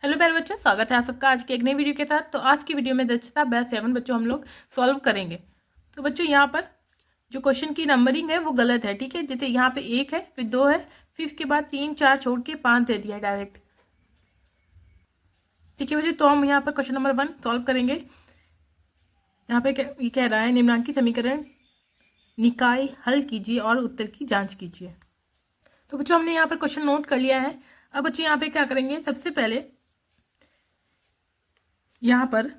Hello प्यारे बच्चों, स्वागत है आप सबका आज के एक नई वीडियो के साथ। तो आज की वीडियो में दक्षता बैच 7 बच्चों हम लोग सॉल्व करेंगे। तो बच्चों यहाँ पर जो क्वेश्चन की नंबरिंग है वो गलत है, ठीक है। जैसे यहाँ पे 1 है, फिर 2 है, फिर इसके बाद 3 4 छोड़ के 5 दे दिया डायरेक्ट, ठीक है बच्चों। तो हम यहाँ पर क्वेश्चन नंबर 1 सॉल्व करेंगे। यहाँ पे ये कह रहा है निम्नलिखित समीकरण निकाय हल कीजिए और उत्तर की जाँच कीजिए। तो बच्चों हमने यहाँ पर क्वेश्चन नोट कर लिया है। अब बच्चों यहाँ पे क्या करेंगे, सबसे पहले यहाँ पर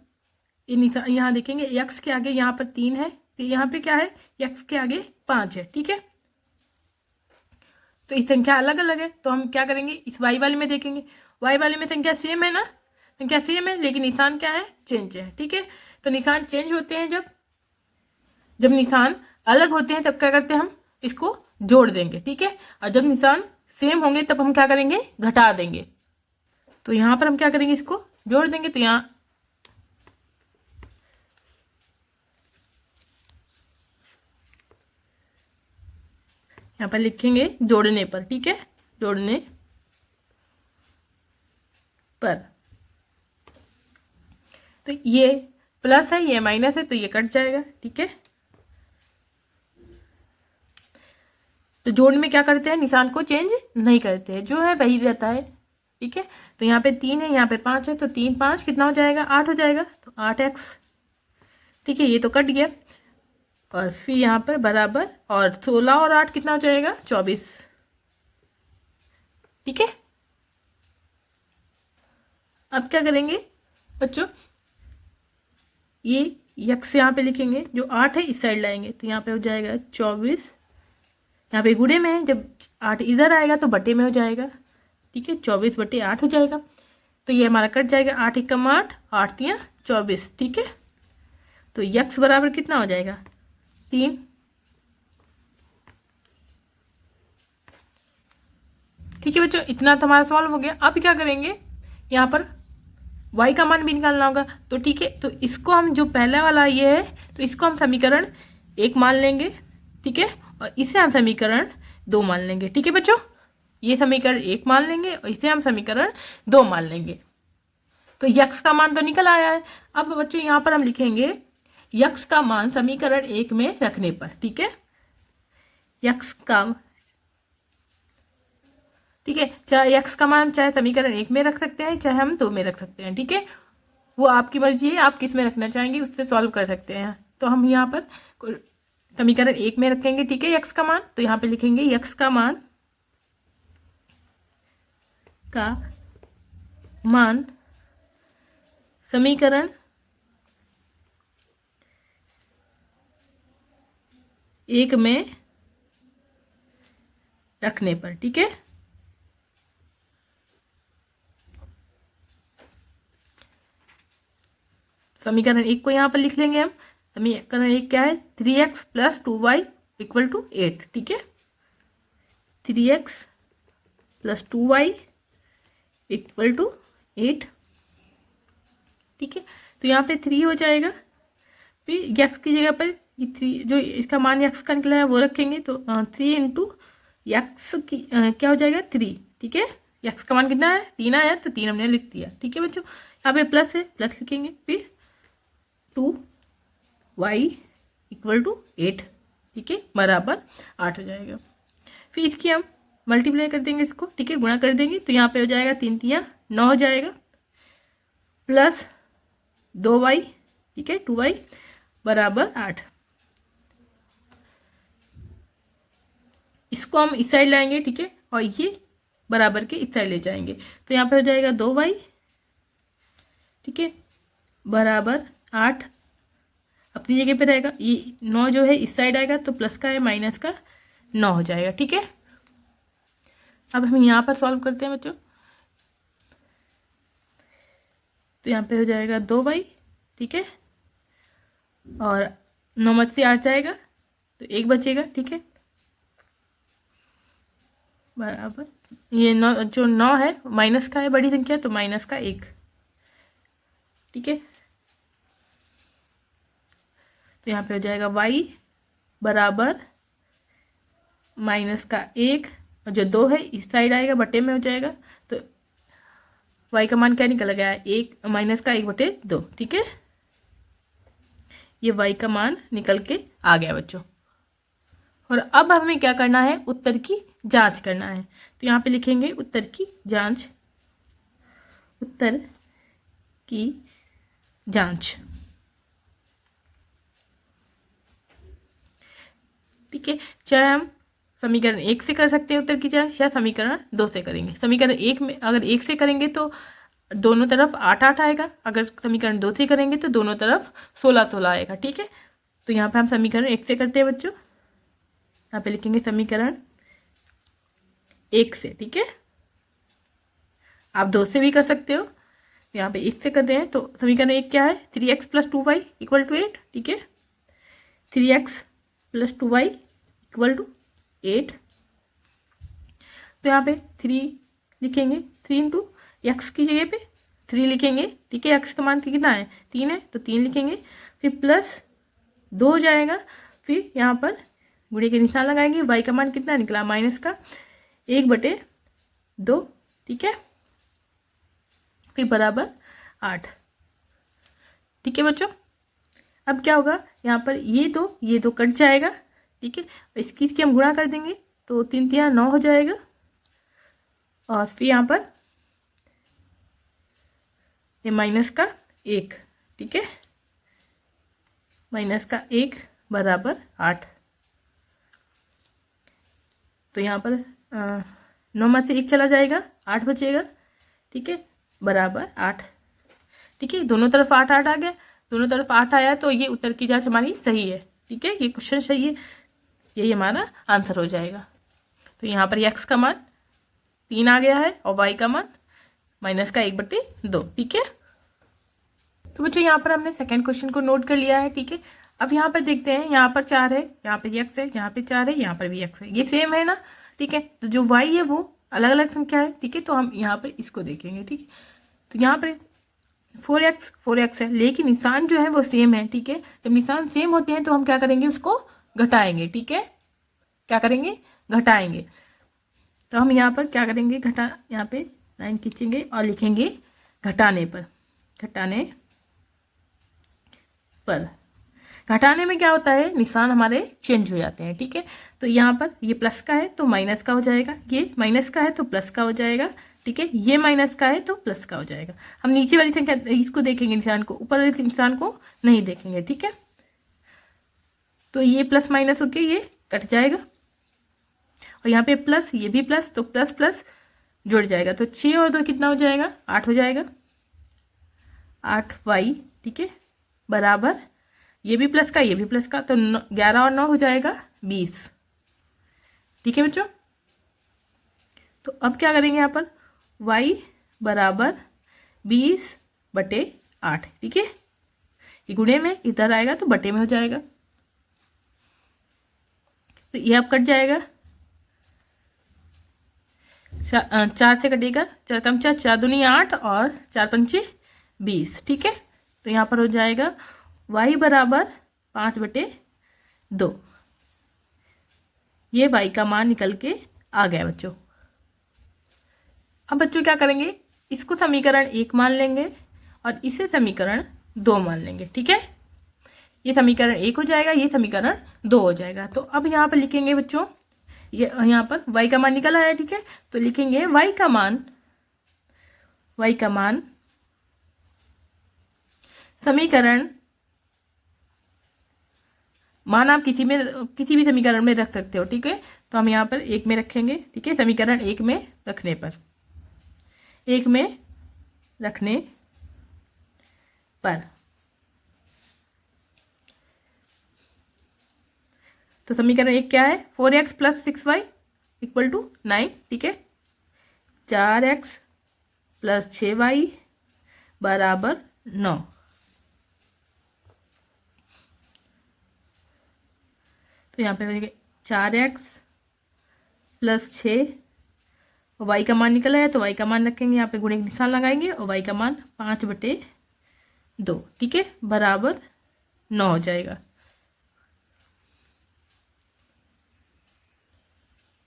यहाँ देखेंगे x के आगे यहाँ पर 3 है, तो यहाँ पे क्या है, x के आगे 5 है, ठीक है। तो ये संख्या अलग अलग है, तो हम क्या करेंगे, इस y वाले में देखेंगे। y वाले में संख्या सेम है ना, संख्या सेम है, लेकिन निशान क्या है, चेंज है, ठीक है। तो निशान चेंज होते हैं जब निशान अलग होते हैं तब क्या करते हैं, हम इसको जोड़ देंगे, ठीक है। और जब निशान सेम होंगे तब हम क्या करेंगे, घटा देंगे। तो यहाँ पर हम क्या करेंगे, इसको जोड़ देंगे। तो यहाँ पर लिखेंगे जोड़ने पर, ठीक है, जोड़ने पर। तो ये प्लस है, ये माइनस है, तो ये कट जाएगा, ठीक है। तो जोड़ में क्या करते हैं, निशान को चेंज नहीं करते हैं, जो है वही रहता है, ठीक है। तो यहाँ पे 3 है, यहाँ पे 5 है, तो 3 5 कितना हो जाएगा, 8 हो जाएगा। तो 8x, ठीक है, ये तो कट गया। और फिर यहाँ पर बराबर, और 16 और 8 कितना हो जाएगा, 24, ठीक है। अब क्या करेंगे बच्चों, ये यक्स यहाँ पे लिखेंगे, जो 8 है इस साइड लाएंगे, तो यहाँ पे हो जाएगा 24। यहाँ पे गुणे में है, जब 8 इधर आएगा तो बटे में हो जाएगा, ठीक है, 24/8 हो जाएगा। तो ये हमारा कट जाएगा, 8 एकम 8, 8 तियाँ 24, ठीक है। तो यक्स बराबर कितना हो जाएगा, 3, ठीक है बच्चों। इतना तो हमारा सॉल्व हो गया। अब क्या करेंगे, यहाँ पर y का मान भी निकालना होगा, तो ठीक है। तो इसको हम, जो पहला वाला ये है, तो इसको हम समीकरण 1 मान लेंगे, ठीक है। और इसे हम समीकरण 2 मान लेंगे, ठीक है बच्चों। ये समीकरण 1 मान लेंगे और इसे हम समीकरण 2 मान लेंगे। तो यक्स का मान तो निकल आया है। अब बच्चों यहाँ पर हम लिखेंगे यक्स का मान समीकरण 1 में रखने पर, ठीक है। यक्स का, ठीक है, चाहे यक्स का मान चाहे समीकरण 1 में रख सकते हैं, चाहे हम 2 में रख सकते हैं, ठीक है। वो आपकी मर्जी है, आप किस में रखना चाहेंगे, उससे सॉल्व कर सकते हैं। तो हम यहाँ पर समीकरण 1 में रखेंगे, ठीक है, यक्स का मान। तो यहाँ पे लिखेंगे यक्स का मान समीकरण 1 में रखने पर, ठीक है। समीकरण 1 को यहाँ पर लिख लेंगे हम। समीकरण 1 क्या है, 3x + 2y = 8, ठीक है। 3x + 2y = 8, ठीक है। तो यहाँ पे 3 हो जाएगा, फिर यक्स की जगह पर ये 3, जो इसका मान यक्स का निकला है वो रखेंगे। तो 3 × यक्स की क्या हो जाएगा, 3, ठीक है। यक्स का मान कितना है, 3 आया, तो 3 हमने लिख दिया, ठीक है बच्चों। यहाँ पे प्लस है, प्लस लिखेंगे, फिर 2y = 8, ठीक है, बराबर 8 हो जाएगा। फिर इसकी हम मल्टीप्लाई कर देंगे इसको, ठीक है, गुणा कर देंगे। तो यहाँ पे हो जाएगा 3 तियाँ 9 हो जाएगा, प्लस 2y, ठीक है, 2y = 8। इसको हम इस साइड लाएंगे, ठीक है, और ये बराबर के इस साइड ले जाएंगे। तो यहाँ पे हो जाएगा 2y, ठीक है, बराबर 8 अपनी जगह पे रहेगा। ये 9 जो है इस साइड आएगा, तो प्लस का है माइनस का 9 हो जाएगा, ठीक है। अब हम यहाँ पर सॉल्व करते हैं बच्चों। तो यहाँ पे हो जाएगा 2y, ठीक है, और 9 में से 8 जाएगा तो 1 बचेगा, ठीक है, बराबर ये 9, जो 9 है माइनस का है, बड़ी संख्या, तो माइनस का 1, ठीक है। तो यहाँ पे हो जाएगा y बराबर -1, और जो 2 है इस साइड आएगा, बटे में हो जाएगा। तो वाई का मान क्या निकल गया है, एक माइनस का 1/2, ठीक है। ये वाई का मान निकल के आ गया बच्चों। और अब हमें क्या करना है, उत्तर की जांच करना है। तो यहाँ पे लिखेंगे उत्तर की जांच, उत्तर की जांच, ठीक है। चाहे हम समीकरण 1 से कर सकते हैं उत्तर की जांच, या समीकरण 2 से करेंगे। समीकरण 1 में अगर 1 से करेंगे तो दोनों तरफ 8 आएगा, अगर समीकरण 2 से करेंगे तो दोनों तरफ 16 आएगा, ठीक है। तो यहाँ पे हम समीकरण 1 से करते हैं बच्चों। यहाँ पे लिखेंगे समीकरण 1 से, ठीक है। आप 2 से भी कर सकते हो। यहाँ पे 1 से करते हैं तो समीकरण 1 क्या है, 3x + 2y = 8, ठीक है। 3x + 2y = 8। तो यहाँ पे 3 लिखेंगे, 3 × x की जगह पे 3 लिखेंगे, ठीक है। x का मान कितना है, 3 है, तो 3 लिखेंगे। फिर प्लस 2 हो जाएगा, फिर यहाँ पर गुणे के निशान लगाएंगे। y का मान कितना निकला, माइनस का 1/2, ठीक है। फिर बराबर 8, ठीक है बच्चों। अब क्या होगा, यहाँ पर ये तो कट जाएगा, ठीक है। इसकी हम गुणा कर देंगे तो 3 × 3 = 9 हो जाएगा। और फिर यहाँ पर ये माइनस का 1, ठीक है, माइनस का 1 बराबर 8। तो यहाँ पर 9 में से 1 चला जाएगा, 8 बचेगा, ठीक है, बराबर 8, ठीक है। दोनों तरफ 8 आ गया, दोनों तरफ 8 आया तो ये उत्तर की जांच हमारी सही है, ठीक है। ये क्वेश्चन सही है, यही हमारा आंसर हो जाएगा। तो यहाँ पर x का मान 3 आ गया है और y का मान माइनस का 1/2, ठीक है। तो बच्चों यहाँ पर हमने सेकंड क्वेश्चन को नोट कर लिया है, ठीक है। अब यहाँ पर देखते हैं, यहाँ पर 4 है, यहाँ पे x है, यहाँ पे 4 है, यहाँ पर भी x है, ये सेम है ना, ठीक है। तो जो y है वो अलग अलग संख्या है, ठीक है। तो हम यहाँ पर इसको देखेंगे, ठीक है। तो यहाँ पर 4x है, लेकिन निशान जो है वो सेम है, ठीक है। जब निशान सेम होते हैं तो हम क्या करेंगे, उसको घटाएंगे, ठीक है। क्या करेंगे, घटाएंगे। तो हम यहाँ पर क्या करेंगे, यहाँ पे लाइन खींचेंगे और लिखेंगे घटाने पर। घटाने में क्या होता है, निशान हमारे चेंज हो जाते हैं, ठीक है। तो यहाँ पर ये प्लस का है तो माइनस का हो जाएगा, ये माइनस का है तो प्लस का हो जाएगा, ठीक है। ये माइनस का है तो प्लस का हो जाएगा। हम नीचे वाली संख्या इसको देखेंगे निशान को, ऊपर वाले निशान को नहीं देखेंगे, ठीक है। तो ये प्लस माइनस होके ये कट जाएगा, और यहाँ पे प्लस, ये भी प्लस, तो प्लस प्लस जुड़ जाएगा। तो 6 और 2 कितना हो जाएगा, 8 हो जाएगा, 8y, ठीक है, बराबर ये भी प्लस का, ये भी प्लस का, तो 11 और 9 हो जाएगा 20, ठीक है बच्चों। तो अब क्या करेंगे, यहाँ पर y बराबर 20/8, ठीक है। ये गुणे में इधर आएगा तो बटे में हो जाएगा, तो ये अब कट जाएगा, 4 से कटेगा, 4 कम 4, 4 दूनी 8 और 4 पंचे 20, ठीक है। तो यहाँ पर हो जाएगा y बराबर 5/2, ये y का मान निकल के आ गया बच्चों। अब बच्चों क्या करेंगे, इसको समीकरण 1 मान लेंगे और इसे समीकरण 2 मान लेंगे, ठीक है। ये समीकरण 1 हो जाएगा, ये समीकरण 2 हो जाएगा। तो अब यहाँ पर लिखेंगे बच्चों, ये यहाँ पर y का मान निकल आया, ठीक है। तो लिखेंगे y का मान समीकरण, मान आप किसी भी समीकरण में रख सकते हो, ठीक है। तो हम यहाँ पर 1 में रखेंगे, ठीक है। समीकरण 1 में रखने पर, तो समीकरण 1 क्या है, 4x + 6y = 9, ठीक है। 4x + 6y बराबर 9। तो यहाँ पे हो जाएगा 4x + 6, y का मान निकला है तो y का मान रखेंगे, यहाँ पे गुणे का निशान लगाएंगे और y का मान 5/2, ठीक है, बराबर 9 हो जाएगा,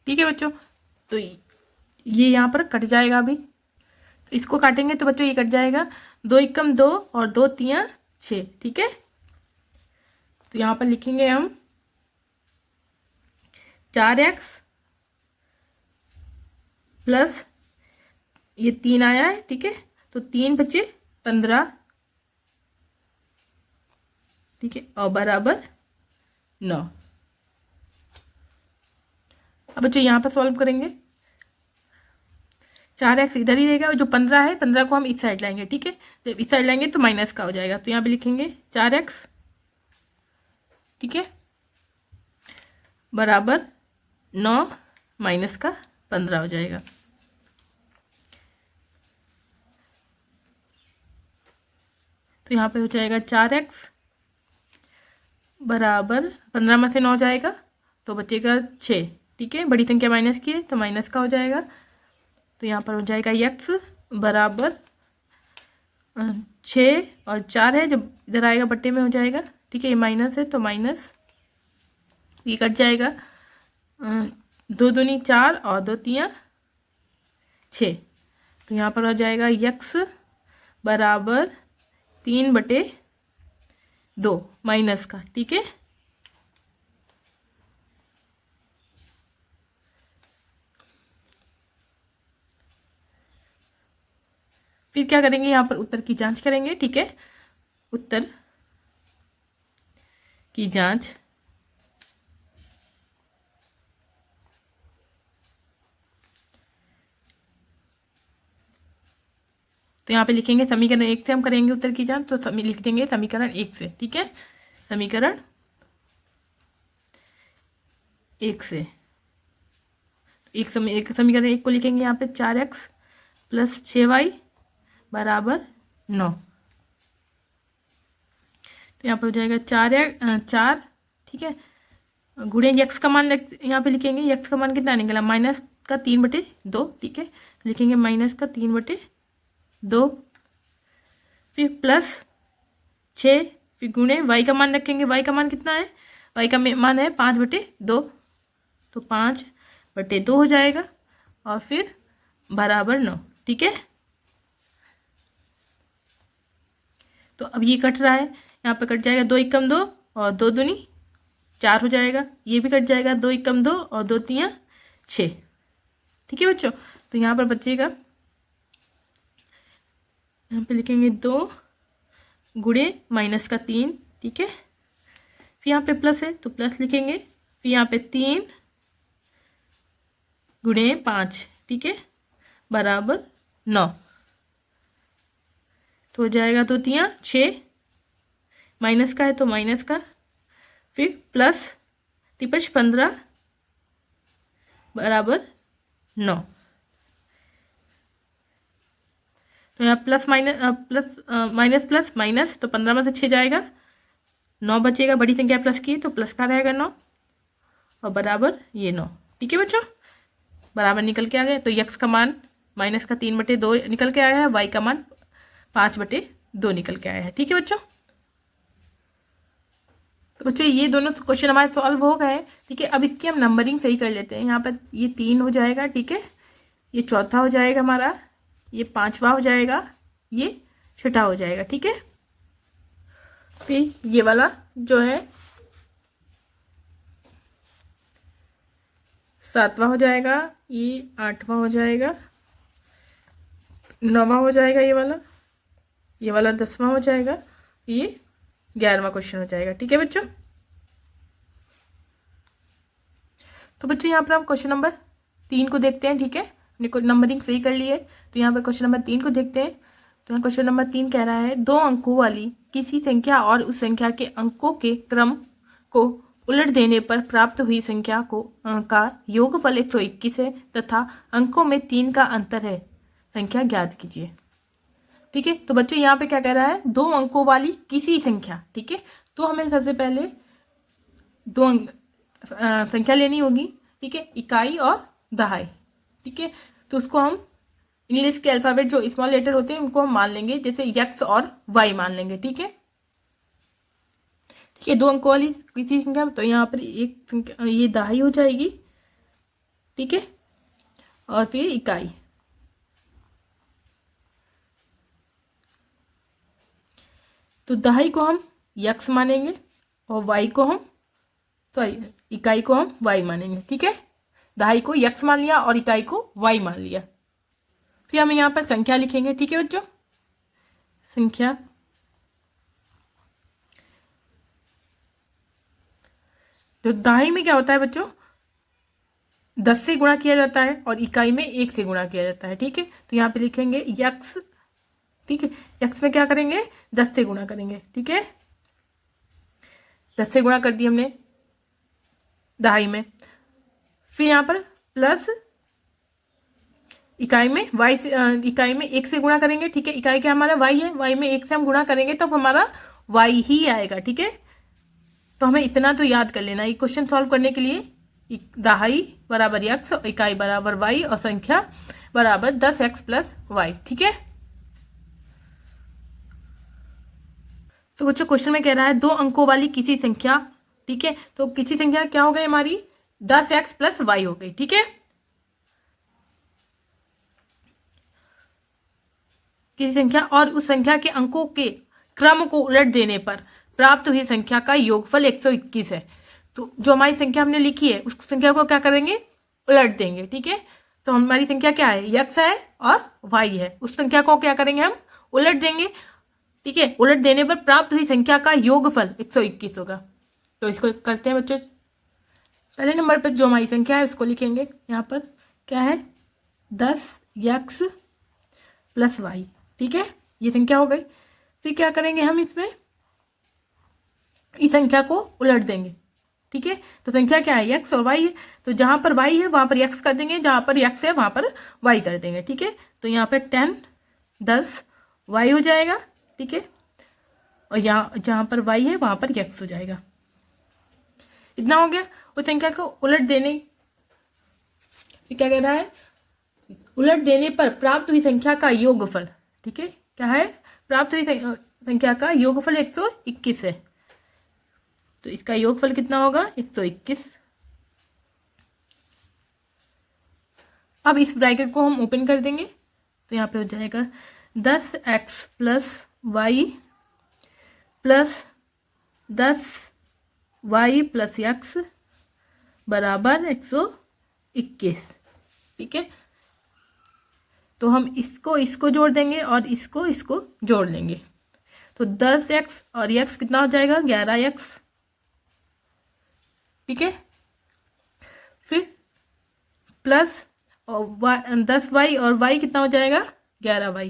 ठीक है बच्चों। तो ये यहाँ पर कट जाएगा अभी, इसको काटेंगे तो बच्चों ये कट जाएगा, 2 एकम 2 और 2 तियां 6, ठीक है। तो यहाँ पर लिखेंगे हम 4x प्लस ये 3 आया है, ठीक है, तो 3 बचे 15, ठीक है, और बराबर 9। अब बच्चों यहाँ पर सॉल्व करेंगे, 4x इधर ही रहेगा, जो 15 है 15 को हम इस साइड लाएंगे, ठीक है। जब इस साइड लाएंगे तो माइनस का हो जाएगा, तो यहाँ पे लिखेंगे 4x, ठीक है, बराबर 9 माइनस का 15 हो जाएगा। तो यहाँ पे हो जाएगा 4x बराबर 15 में से 9 जाएगा तो बचेगा 6, ठीक है, बड़ी संख्या माइनस की है तो माइनस का हो जाएगा। तो यहाँ पर हो जाएगा x बराबर 6 और 4 है, जब इधर आएगा बट्टे में हो जाएगा, ठीक है, ये माइनस है तो माइनस, ये कट जाएगा, 2 दूनी 4 और 2 तियां 6। तो यहाँ पर हो जाएगा x बराबर 3/2 माइनस का, ठीक है। फिर क्या करेंगे, यहाँ पर उत्तर की जांच करेंगे, ठीक है, उत्तर की जांच। तो यहाँ पे लिखेंगे समीकरण 1 से हम करेंगे उत्तर की जांच, तो लिख देंगे समीकरण 1 से, ठीक है, समीकरण 1 से समीकरण 1 को लिखेंगे यहाँ पे 4x प्लस 6y बराबर 9। तो यहाँ पर हो जाएगा 4, ठीक है, गुणे यक्स का मान यहाँ पे लिखेंगे, यक्स का मान कितना निकला, माइनस का 3/2, ठीक है, लिखेंगे माइनस का 3/2, फिर प्लस 6, फिर गुणे y का मान रखेंगे, y का मान कितना है, y का मान है 5/2, तो 5/2 हो जाएगा, और फिर बराबर 9, ठीक है। तो अब ये कट रहा है, यहाँ पे कट जाएगा, 2 एकम 2 और 2 दूनी 4 हो जाएगा, ये भी कट जाएगा, 2 एकम 2 और 2 तियां 6, ठीक है बच्चों। तो यहाँ पर बचेगा, यहाँ पे लिखेंगे 2 गुणे माइनस का 3, ठीक है, फिर यहाँ पे प्लस है तो प्लस लिखेंगे, फिर यहाँ पे 3 गुणे 5, ठीक है, बराबर 9। तो हो जाएगा 2 तियां 6, माइनस का है तो माइनस का, फिर प्लस 15 बराबर 9। तो यहाँ प्लस माइनस प्लस माइनस, तो 15 में से 6 जाएगा, 9 बचेगा, बड़ी संख्या प्लस की तो प्लस का रहेगा 9, और बराबर ये 9, ठीक है बच्चों, बराबर निकल के आ गए। तो यक्स का मान माइनस का 3/2 निकल के आया है, वाई का मान 5/2 निकल के आया है, ठीक है बच्चों। तो बच्चों ये दोनों क्वेश्चन हमारे सॉल्व हो गए, ठीक है। अब इसकी हम नंबरिंग सही कर लेते हैं, यहाँ पर ये 3 हो जाएगा, ठीक है, ये चौथा हो जाएगा हमारा, ये 5वां हो जाएगा, ये 6ठा हो जाएगा, ठीक है। फिर ये वाला जो है 7वां हो जाएगा, ये 8वां हो जाएगा, 9वां हो जाएगा, ये वाला 10वां हो जाएगा, ये 11वां क्वेश्चन हो जाएगा, ठीक है बच्चों। तो बच्चों यहाँ पर हम क्वेश्चन नंबर 3 को देखते हैं, ठीक है, हमने नंबरिंग सही कर ली है, तो यहाँ पर क्वेश्चन नंबर 3 को देखते हैं। तो यहाँ क्वेश्चन नंबर 3 कह रहा है, 2 अंकों वाली किसी संख्या और उस संख्या के अंकों के क्रम को उलट देने पर प्राप्त हुई संख्या का योगफल 121 है तथा अंकों में 3 का अंतर है, संख्या ज्ञात कीजिए, ठीक है। तो बच्चों यहाँ पे क्या कह रहा है, 2 अंकों वाली किसी संख्या, ठीक है, तो हमें सबसे पहले 2 संख्या लेनी होगी, ठीक है, इकाई और दहाई, ठीक है। तो उसको हम इंग्लिश के अल्फाबेट जो स्मॉल लेटर होते हैं उनको हम मान लेंगे, जैसे यक्स और वाई मान लेंगे, ठीक है, ठीक है। 2 अंकों वाली किसी संख्या, तो यहाँ पर एक संख्या ये दहाई हो जाएगी, ठीक है, और फिर इकाई, तो दहाई को हम यक्स मानेंगे और वाई को हम इकाई को हम वाई मानेंगे, ठीक है। दहाई को यक्स मान लिया और इकाई को वाई मान लिया। फिर हम यहाँ पर संख्या लिखेंगे, ठीक है बच्चों। संख्या तो दहाई में क्या होता है बच्चों, 10 से गुणा किया जाता है और इकाई में 1 से गुणा किया जाता है, ठीक है। तो यहाँ पे लिखेंगे यक्स, ठीक है। यक्स में क्या करेंगे, 10 से गुणा करेंगे, ठीक है। 10 से गुणा कर दिया हमने दहाई में। फिर यहाँ पर प्लस इकाई में वाई से इकाई में 1 से गुणा करेंगे, ठीक है। इकाई क्या हमारा वाई है, वाई में 1 से हम गुणा करेंगे तो हमारा वाई ही आएगा, ठीक है। तो हमें इतना तो याद कर लेना, ये क्वेश्चन सॉल्व करने के लिए दहाई बराबर यक्स, इकाई बराबर वाई और संख्या बराबर 10x प्लस वाई, ठीक है। तो बच्चों क्वेश्चन में कह रहा है 2 अंकों वाली किसी संख्या, ठीक है। तो किसी संख्या क्या हो गई हमारी, 10x प्लस वाई हो गई, ठीक है। किसी संख्या और उस संख्या के अंकों के क्रम को उलट देने पर प्राप्त हुई संख्या का योगफल 121 है। तो जो हमारी संख्या हमने लिखी है उस संख्या को क्या करेंगे, उलट देंगे, ठीक है। तो हमारी संख्या क्या है, यक्स है और वाई है, उस संख्या को क्या करेंगे हम, उलट देंगे, ठीक है। उलट देने पर प्राप्त हुई संख्या का योगफल 121 होगा। तो इसको करते हैं बच्चों। पहले नंबर पर जो हमारी संख्या है उसको लिखेंगे, यहाँ पर क्या है 10x प्लस वाई, ठीक है, ये संख्या हो गई। फिर क्या करेंगे हम, इसमें इस संख्या को उलट देंगे, ठीक है। तो संख्या क्या है, यक्स और वाई है। तो जहां पर वाई है वहां पर यक्स कर देंगे, जहां पर यक्स है वहां पर वाई कर देंगे, ठीक है। तो यहाँ पर 10 वाई हो जाएगा, ठीक है। और यहाँ जहां पर वाई है वहां पर यक्स हो जाएगा। इतना हो गया। उस संख्या को उलट देने, क्या कह रहा है, उलट देने पर प्राप्त हुई संख्या का योगफल, ठीक है। क्या है, प्राप्त हुई संख्या का योगफल 121 है। तो इसका योगफल कितना होगा, 121। अब इस ब्रैकेट को हम ओपन कर देंगे तो यहाँ पे हो जाएगा 10x plus Y plus 10y plus यक्स बराबर 121, ठीक है। तो हम इसको जोड़ देंगे और इसको जोड़ लेंगे। तो 10x और x कितना हो जाएगा, 11x, ठीक है। फिर प्लस और 10y और y कितना हो जाएगा, 11y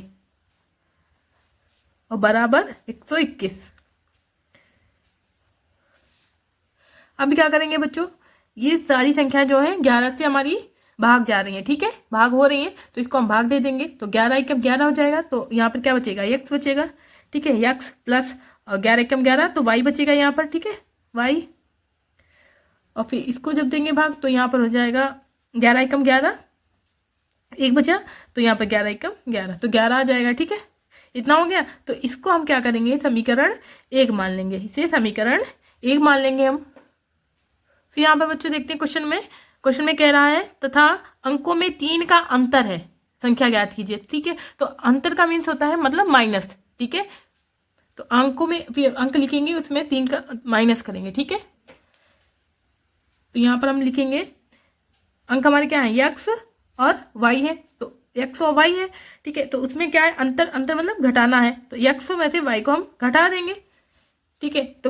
और बराबर 121। अब क्या करेंगे बच्चों, ये सारी संख्या जो है 11 से हमारी भाग जा रही है, ठीक है, भाग हो रही है। तो इसको हम भाग दे देंगे तो 11 एकम 11 हो जाएगा। तो यहाँ पर क्या बचेगा, यक्स बचेगा, ठीक है। यक्स प्लस और 11 एकम 11 तो वाई बचेगा यहाँ पर, ठीक है, वाई। और फिर इसको जब देंगे भाग तो यहाँ पर हो जाएगा 11 एकम 11, एक बचा तो यहाँ पर 11 एकम 11 तो 11 आ जाएगा, ठीक है। इतना हो गया। तो इसको हम क्या करेंगे, समीकरण 1 मान लेंगे, इसे समीकरण 1 मान लेंगे हम। फिर यहाँ पर बच्चों देखते हैं क्वेश्चन में कह रहा है तथा अंकों में 3 का अंतर है, संख्या ज्ञात कीजिए, ठीक है। तो अंतर का मीन्स होता है मतलब माइनस, ठीक है। तो अंकों में फिर अंक लिखेंगे, उसमें 3 का माइनस करेंगे, ठीक है। तो यहाँ पर हम लिखेंगे अंक हमारे क्या है, यक्स और वाई है। तो यक्स और वाई है, ठीक है। तो उसमें क्या है, अंतर मतलब घटाना है। तो यक्स में से वाई को हम घटा देंगे, ठीक है। तो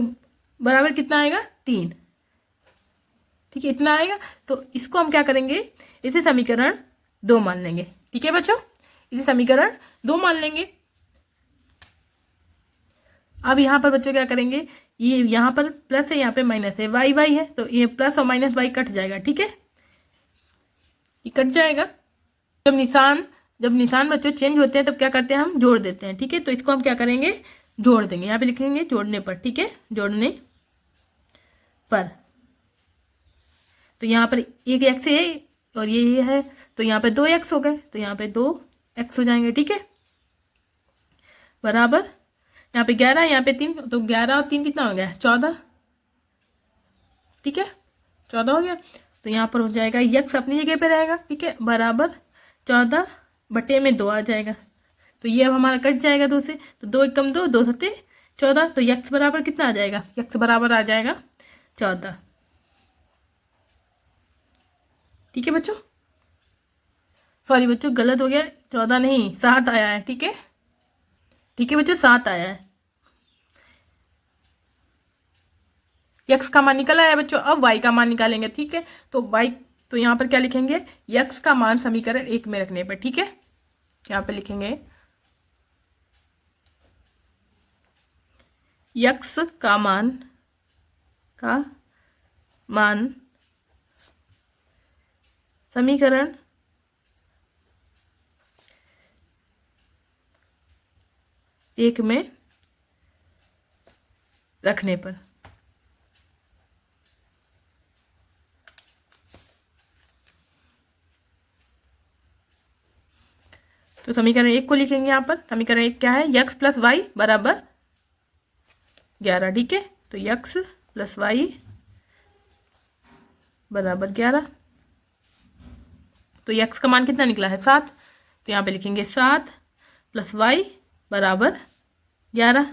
बराबर कितना आएगा, 3, ठीक है, इतना आएगा। तो इसको हम क्या करेंगे, इसे समीकरण 2 मान लेंगे, ठीक है बच्चों, इसे समीकरण 2 मान लेंगे। अब यहाँ पर बच्चों क्या करेंगे, ये यहाँ पर प्लस है, यहाँ पे माइनस है, वाई है, तो ये प्लस और माइनस वाई कट जाएगा, ठीक है, ये कट जाएगा। जब निशान बच्चों चेंज होते हैं तब क्या करते हैं, हम जोड़ देते हैं, ठीक है। तो इसको हम क्या करेंगे, जोड़ देंगे, यहाँ पे लिखेंगे जोड़ने पर, ठीक है, जोड़ने पर। तो यहाँ पर एक एक्स है और ये है, तो यहाँ पे 2x हो गए, तो यहाँ पे 2x हो जाएंगे, ठीक है, बराबर यहाँ पे 11, यहाँ पे 3, तो 11 और 3 कितना हो गया, 14, ठीक है, 14 हो गया। तो यहाँ पर हो जाएगा यक्स अपनी जगह पे रहेगा, ठीक है, बराबर 14 बटे में 2 आ जाएगा। तो ये अब हमारा कट जाएगा 2 से, तो 2 एकम 2, 2 सत्ते 14, तो यक्स बराबर कितना आ जाएगा, यक्स बराबर आ जाएगा 14। ठीक है बच्चों, सॉरी बच्चों गलत हो गया, 14 नहीं 7 आया है। ठीक है, ठीक है बच्चों 7 आया है। यक्स का मान निकल आया बच्चों, अब वाई का मान निकालेंगे। ठीक है, तो वाई, तो यहाँ पर क्या लिखेंगे, यक्स का मान समीकरण 1 में रखने पर। ठीक है, यहाँ पे लिखेंगे यक्स का मान समीकरण 1 में रखने पर। तो समीकरण 1 को लिखेंगे यहाँ पर। समीकरण 1 क्या है, यक्स प्लस वाई बराबर 11। ठीक है, तो यक्स प्लस वाई बराबर 11। तो यक्स का मान कितना निकला है 7, तो यहाँ पे लिखेंगे 7 प्लस वाई बराबर 11।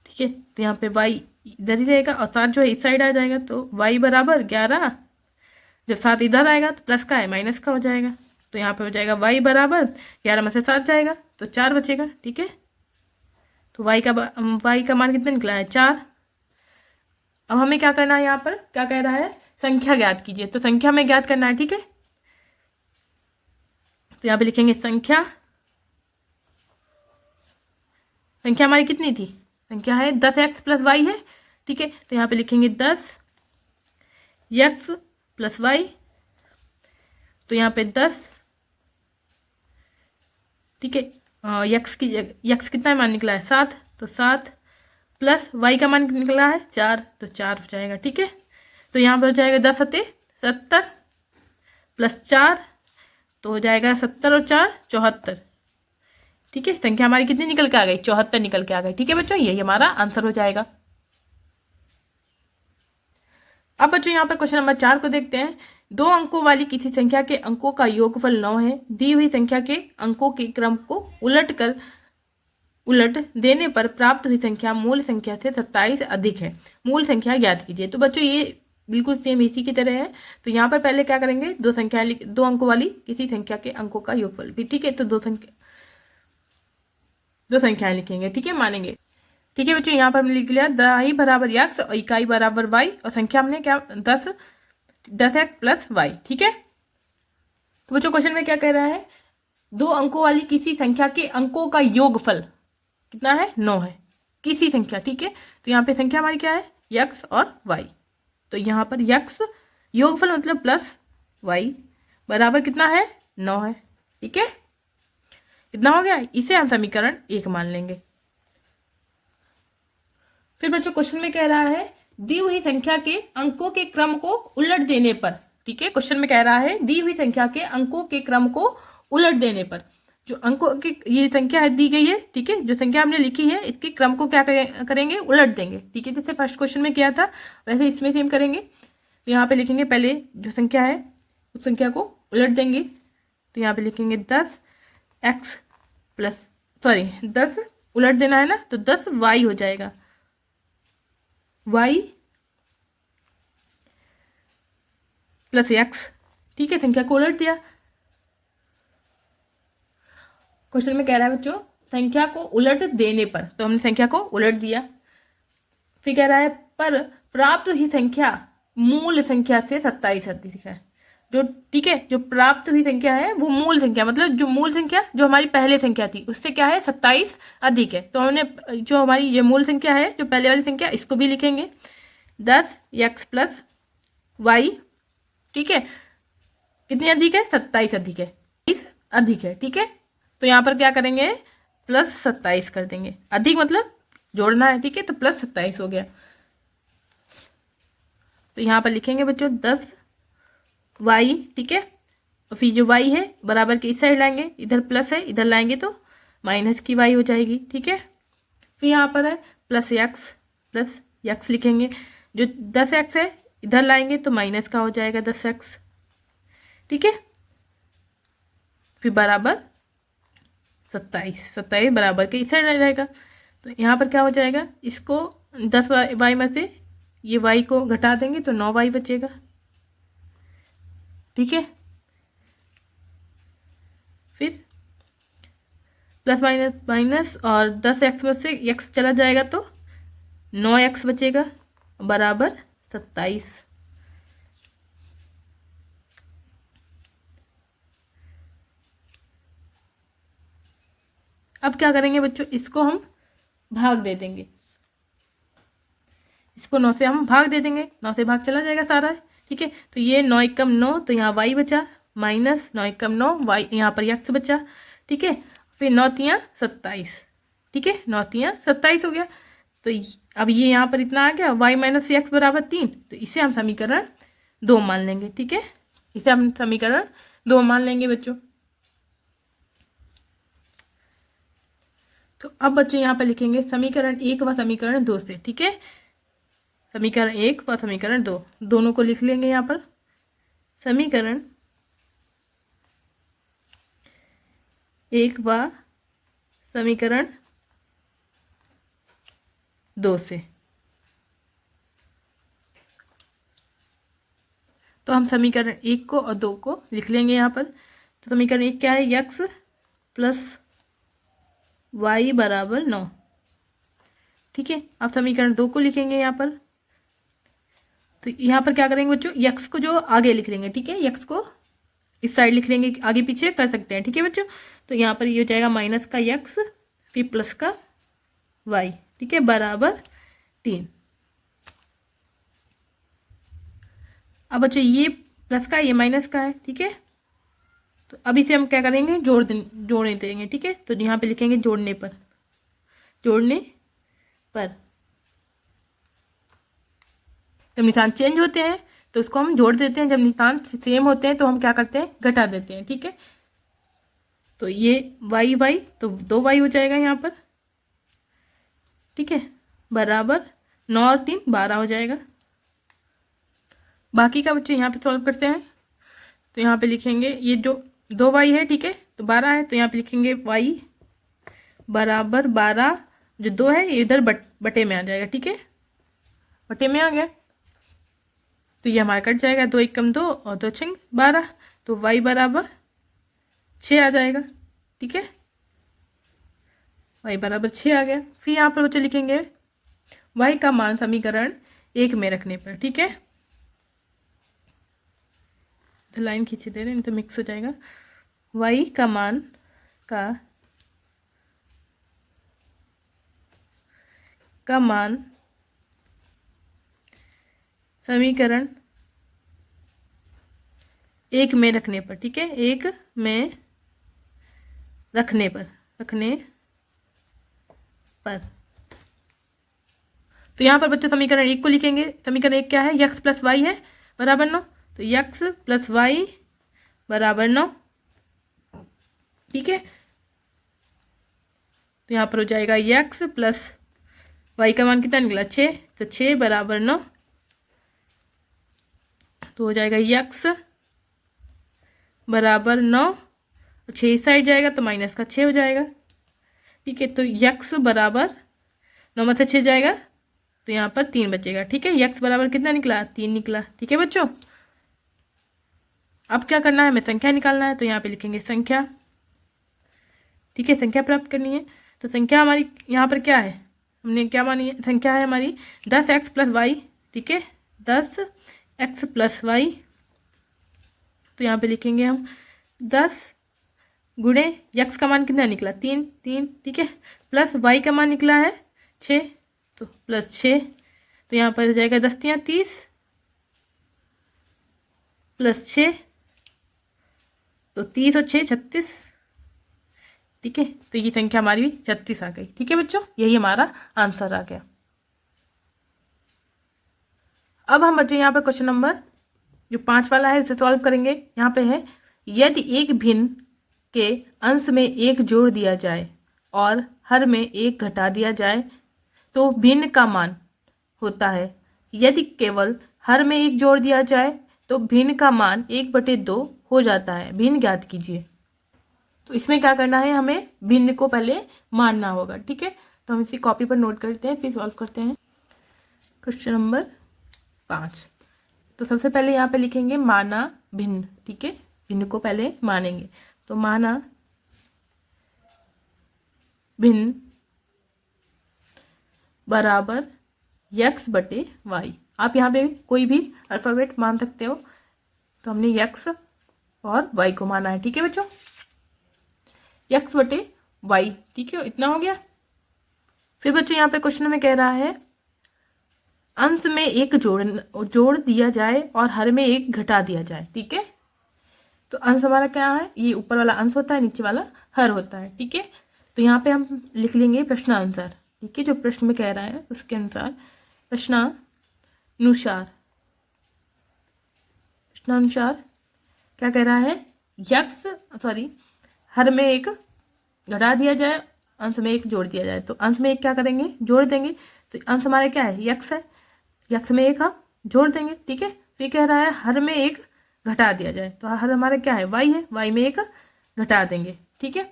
ठीक है, तो यहाँ पे वाई इधर ही रहेगा और 7 जो है इस साइड आ जाएगा, तो वाई बराबर 11। जब 7 इधर आएगा तो प्लस का है माइनस का हो जाएगा, तो यहाँ पे हो जाएगा वाई बराबर 11 में से 7 जाएगा तो 4 बचेगा। ठीक है, तो वाई का मान कितना निकला है 4। अब हमें क्या करना है, यहाँ पर क्या कह रहा है, संख्या ज्ञात कीजिए, तो संख्या में ज्ञात करना है। ठीक है, तो यहाँ पे लिखेंगे संख्या हमारी कितनी थी, संख्या है 10x प्लस वाई है। ठीक है, तो यहाँ पे लिखेंगे 10x प्लस वाई, तो यहाँ पे 10। ठीक है, यक्स कितना मान निकला है 7, तो 7 प्लस वाई का मान निकला है 4, तो 4 हो जाएगा। ठीक है, तो यहाँ पर हो जाएगा 10 सत्ते 70 प्लस 4, तो हो जाएगा 70 और 4 74। ठीक है, संख्या हमारी कितनी निकल के आ गई, 74 निकल के आ गई। ठीक है बच्चों, यही हमारा आंसर हो जाएगा। अब बच्चों यहाँ पर क्वेश्चन नंबर 4 को देखते हैं। 2 अंकों वाली किसी संख्या के अंकों का योगफल 9 है। दी हुई संख्या के अंकों के क्रम को उलट देने पर प्राप्त हुई संख्या मूल संख्या से 27 अधिक है। मूल संख्या ज्ञात कीजिए। तो बच्चों ये बिल्कुल सेम इसी की तरह है। तो यहाँ पर पहले क्या करेंगे, 2 अंकों वाली किसी संख्या के अंकों का योगफल भी। ठीक है, तो 2 संख्याएं लिखेंगे। ठीक है, मानेंगे। ठीक है बच्चों, यहाँ पर हमने लिख लिया दहाई बराबर यक्स और इकाई बराबर वाई, और संख्या हमने क्या 10x प्लस वाई। ठीक है, तो बच्चों क्वेश्चन में क्या कह रहा है, 2 अंकों वाली किसी संख्या के अंकों का योगफल कितना है 9 है, किसी संख्या। ठीक है, तो यहाँ पे संख्या हमारी क्या है यक्स और वाई, तो यहाँ पर यक्स योगफल मतलब प्लस वाई बराबर कितना है 9 है। ठीक है, कितना हो गया, इसे हम समीकरण 1 मान लेंगे। फिर बच्चों क्वेश्चन में कह रहा है दी हुई संख्या के अंकों के क्रम को उलट देने पर। ठीक है, क्वेश्चन में कह रहा है दी हुई संख्या के अंकों के क्रम को उलट देने पर, जो अंकों की ये संख्या है दी गई है। ठीक है, जो संख्या हमने लिखी है इसके क्रम को क्या करेंगे, उलट देंगे। ठीक है, जैसे फर्स्ट क्वेश्चन में किया था वैसे इसमें सेम करेंगे। तो यहाँ पे लिखेंगे पहले जो संख्या है उस संख्या को उलट देंगे। तो यहाँ पे लिखेंगे 10x प्लस 10 उलट देना है ना, तो 10y हो जाएगा, y प्लस x। ठीक है, संख्या को उलट दिया। क्वेश्चन में कह रहा है बच्चों संख्या को उलट देने पर, तो हमने संख्या को उलट दिया। फिर कह रहा है पर प्राप्त हुई संख्या मूल संख्या से 27 अधिक है। जो ठीक है, जो प्राप्त हुई संख्या है वो मूल संख्या मतलब जो मूल संख्या जो हमारी पहले संख्या थी उससे क्या है 27 अधिक है। तो हमने जो हमारी ये मूल संख्या है जो पहले वाली संख्या इसको भी लिखेंगे 10x प्लस वाई। ठीक है, कितनी अधिक है 27 अधिक है, 27 अधिक है। ठीक है, तो यहाँ पर क्या करेंगे प्लस 27 कर देंगे, अधिक मतलब जोड़ना है। ठीक है, तो प्लस 27 हो गया। तो यहाँ पर लिखेंगे बच्चों 10y। ठीक है, और फिर जो y है बराबर के इस साइड लाएंगे, इधर प्लस है इधर लाएंगे तो माइनस की y हो जाएगी। ठीक है, फिर यहाँ पर है प्लस x लिखेंगे, जो 10x है इधर लाएंगे तो माइनस का हो जाएगा 10x। ठीक है, फिर बराबर 27 बराबर के इस साइड आ जाएगा। तो यहाँ पर क्या हो जाएगा, इसको 10y में से ये y को घटा देंगे तो 9y बचेगा। ठीक है, फिर प्लस माइनस माइनस और 10x में से x चला जाएगा तो 9x बचेगा बराबर 27। अब क्या करेंगे बच्चों, इसको हम भाग दे देंगे, इसको 9 से हम भाग दे देंगे, 9 से भाग चला जाएगा सारा। ठीक है, तो ये 9 एकम 9, तो यहाँ y बचा, माइनस 9 एकम 9 y, यहाँ पर x बचा। ठीक है, फिर 9 तियाँ 27। ठीक है, 9 तियाँ 27 हो गया। तो अब ये यहाँ पर इतना आ गया, y माइनस एक्स बराबर 3, तो इसे हम समीकरण 2 मान लेंगे। ठीक है, इसे हम समीकरण 2 मान लेंगे बच्चों। तो अब बच्चे यहाँ पर लिखेंगे समीकरण 1 व समीकरण 2 से। ठीक है, समीकरण 1 व समीकरण 2 दोनों को लिख लेंगे यहाँ पर। समीकरण 1 व समीकरण 2 से। तो हम समीकरण 1 को और 2 को लिख लेंगे यहाँ पर। तो समीकरण 1 क्या है, x प्लस y बराबर 9। ठीक है, अब समीकरण 2 को लिखेंगे यहाँ पर। तो यहाँ पर क्या करेंगे बच्चों, x को जो आगे लिख लेंगे। ठीक है, x को इस साइड लिख लेंगे, आगे पीछे कर सकते हैं। ठीक है बच्चों, तो यहाँ पर ये हो जाएगा माइनस का x फिर प्लस का y। ठीक है, बराबर 3। अब बच्चों ये प्लस का ये माइनस का है। ठीक है, तो अभी से हम क्या करेंगे, जोड़ने देंगे। ठीक है, तो यहाँ पे लिखेंगे जोड़ने पर, जोड़ने पर। जब निशान चेंज होते हैं तो उसको हम जोड़ देते हैं, जब निशान सेम होते हैं तो हम क्या करते हैं, घटा देते हैं। ठीक है, तो ये y तो 2y हो जाएगा यहाँ पर। ठीक है, बराबर 9 और 3 12 हो जाएगा। बाकी का बच्चे यहाँ पे सॉल्व करते हैं। तो यहाँ पे लिखेंगे ये जो 2y है, ठीक है, तो 12 है, तो यहाँ पे लिखेंगे y बराबर 12, जो 2 है ये इधर बटे में आ जाएगा। ठीक है, बटे में आ गया, तो ये हमारा कट जाएगा, 2 एकम 2 और 2 छंग 12, तो y बराबर 6 आ जाएगा। ठीक है, y बराबर 6 आ गया। फिर यहाँ पर बच्चे लिखेंगे y का मान समीकरण 1 में रखने पर। ठीक है, तो लाइन खींचे दे रहे हैं, नहीं तो मिक्स हो जाएगा। y का मान का मान समीकरण 1 में रखने पर। ठीक है, 1 में रखने पर तो यहाँ पर बच्चे समीकरण 1 को लिखेंगे। समीकरण 1 क्या है, x प्लस वाई है बराबर 9, तो x प्लस वाई बराबर 9। ठीक है, तो यहाँ पर हो जाएगा x प्लस वाई का मान कितना निकला, 6, तो 6 बराबर 9, तो हो जाएगा x बराबर 9, 6 इस साइड जाएगा तो माइनस का 6 हो जाएगा। ठीक है, तो x बराबर 9 में से 6 जाएगा तो यहाँ पर 3 बचेगा। ठीक है, x बराबर कितना निकला, 3 निकला। ठीक है बच्चों, अब क्या करना है, हमें संख्या निकालना है, तो यहाँ पे लिखेंगे संख्या। ठीक है, संख्या प्राप्त करनी है, तो संख्या हमारी यहाँ पर क्या है, हमने क्या मानी है, संख्या है हमारी 10x प्लस वाई। ठीक है, 10x प्लस वाई, तो यहाँ पे लिखेंगे हम 10 गुणे x का मान कितना निकला, 3। ठीक है, प्लस y का मान निकला है 6, तो प्लस 6, तो यहाँ पर हो जाएगा 10 तियाँ 30 प्लस 6, तो 30 और 6 36। ठीक है, तो ये संख्या हमारी 36 आ गई। ठीक है बच्चों, यही हमारा आंसर आ गया। अब हम बच्चे यहाँ पर क्वेश्चन नंबर जो 5 वाला है उसे सॉल्व करेंगे। यहाँ पे है, यदि एक भिन्न के अंश में 1 जोड़ दिया जाए और हर में 1 घटा दिया जाए तो भिन्न का मान होता है। यदि केवल हर में 1 जोड़ दिया जाए तो भिन्न का मान 1/2 हो जाता है। भिन्न ज्ञात कीजिए। तो इसमें क्या करना है, हमें भिन्न को पहले मानना होगा। ठीक है, तो हम इसी कॉपी पर नोट करते हैं, फिर सॉल्व करते हैं। Question number 5। तो सबसे पहले यहाँ पे लिखेंगे माना भिन्न, ठीक है, भिन्न को पहले मानेंगे। तो माना भिन्न बराबर यक्स बटे वाई। आप यहाँ पे कोई भी अल्फ़ाबेट मान सकते हो, तो हमने यक्स और वाई को माना है, ठीक है बच्चों, यक्स बटे वाई, ठीक है, इतना हो गया। फिर बच्चों यहाँ पे क्वेश्चन में कह रहा है अंश में एक जोड़ दिया जाए और हर में एक घटा दिया जाए, ठीक है। तो अंश हमारा क्या है, ये ऊपर वाला अंश होता है, नीचे वाला हर होता है, ठीक है। तो यहाँ पे हम लिख लेंगे प्रश्नानुसार, ठीक है, जो प्रश्न में कह रहा है उसके अनुसार, प्रश्नानुसार क्या कह रहा है, हर में एक घटा दिया जाए, अंश में एक जोड़ दिया जाए। तो अंश में एक क्या करेंगे, जोड़ देंगे। तो अंश हमारे क्या है, यक्स है, यक्स में एक हम जोड़ देंगे, ठीक है। फिर कह रहा है हर में एक घटा दिया जाए, तो हर हमारा क्या है, वाई है, वाई में एक घटा देंगे, ठीक है।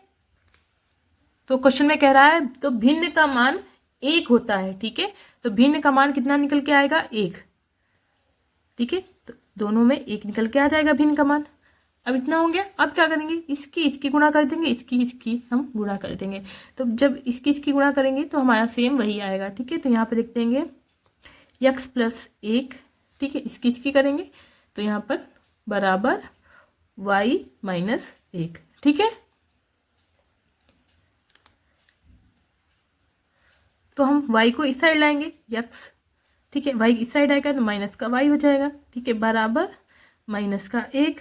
तो क्वेश्चन में कह रहा है तो भिन्न का मान एक होता है, ठीक है। तो भिन्न का मान कितना निकल के आएगा, एक, ठीक है। तो दोनों में एक निकल के आ जाएगा भिन्न का मान। अब इतना हो गया। अब क्या करेंगे, इसकी गुणा कर देंगे, इसकी हम गुणा कर देंगे। तो जब इसकी गुणा करेंगे तो हमारा सेम वही आएगा, ठीक है। तो यहाँ पे लिख देंगे यक्स प्लस एक, ठीक है, इसकी करेंगे तो यहाँ पर बराबर वाई माइनस एक, ठीक है। तो हम y को इस साइड लाएंगे, यक्स, ठीक है, y इस साइड आएगा तो माइनस का y हो जाएगा, ठीक है, बराबर माइनस का एक,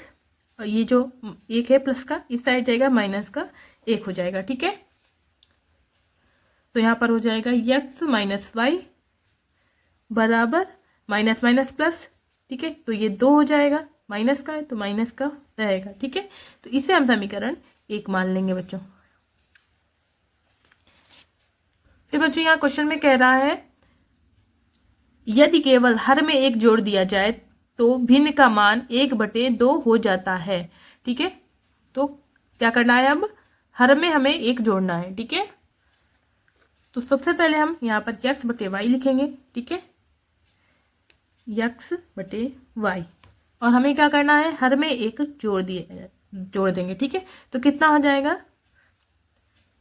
और ये जो एक है प्लस का इस साइड जाएगा, माइनस का एक हो जाएगा, ठीक है। तो यहाँ पर हो जाएगा यक्स माइनस वाई बराबर माइनस माइनस प्लस, ठीक है। तो ये 2 हो जाएगा, माइनस का है तो माइनस का रहेगा, ठीक है। तो इसे हम समीकरण 1 मान लेंगे बच्चों। फिर बच्चों यहाँ क्वेश्चन में कह रहा है यदि केवल हर में एक जोड़ दिया जाए तो भिन्न का मान 1/2 हो जाता है, ठीक है। तो क्या करना है, अब हर में हमें एक जोड़ना है, ठीक है। तो सबसे पहले हम यहाँ पर यक्स बटे वाई लिखेंगे, ठीक है, यक्स बटे वाई, और हमें क्या करना है, हर में एक जोड़ देंगे, ठीक है। तो कितना हो जाएगा,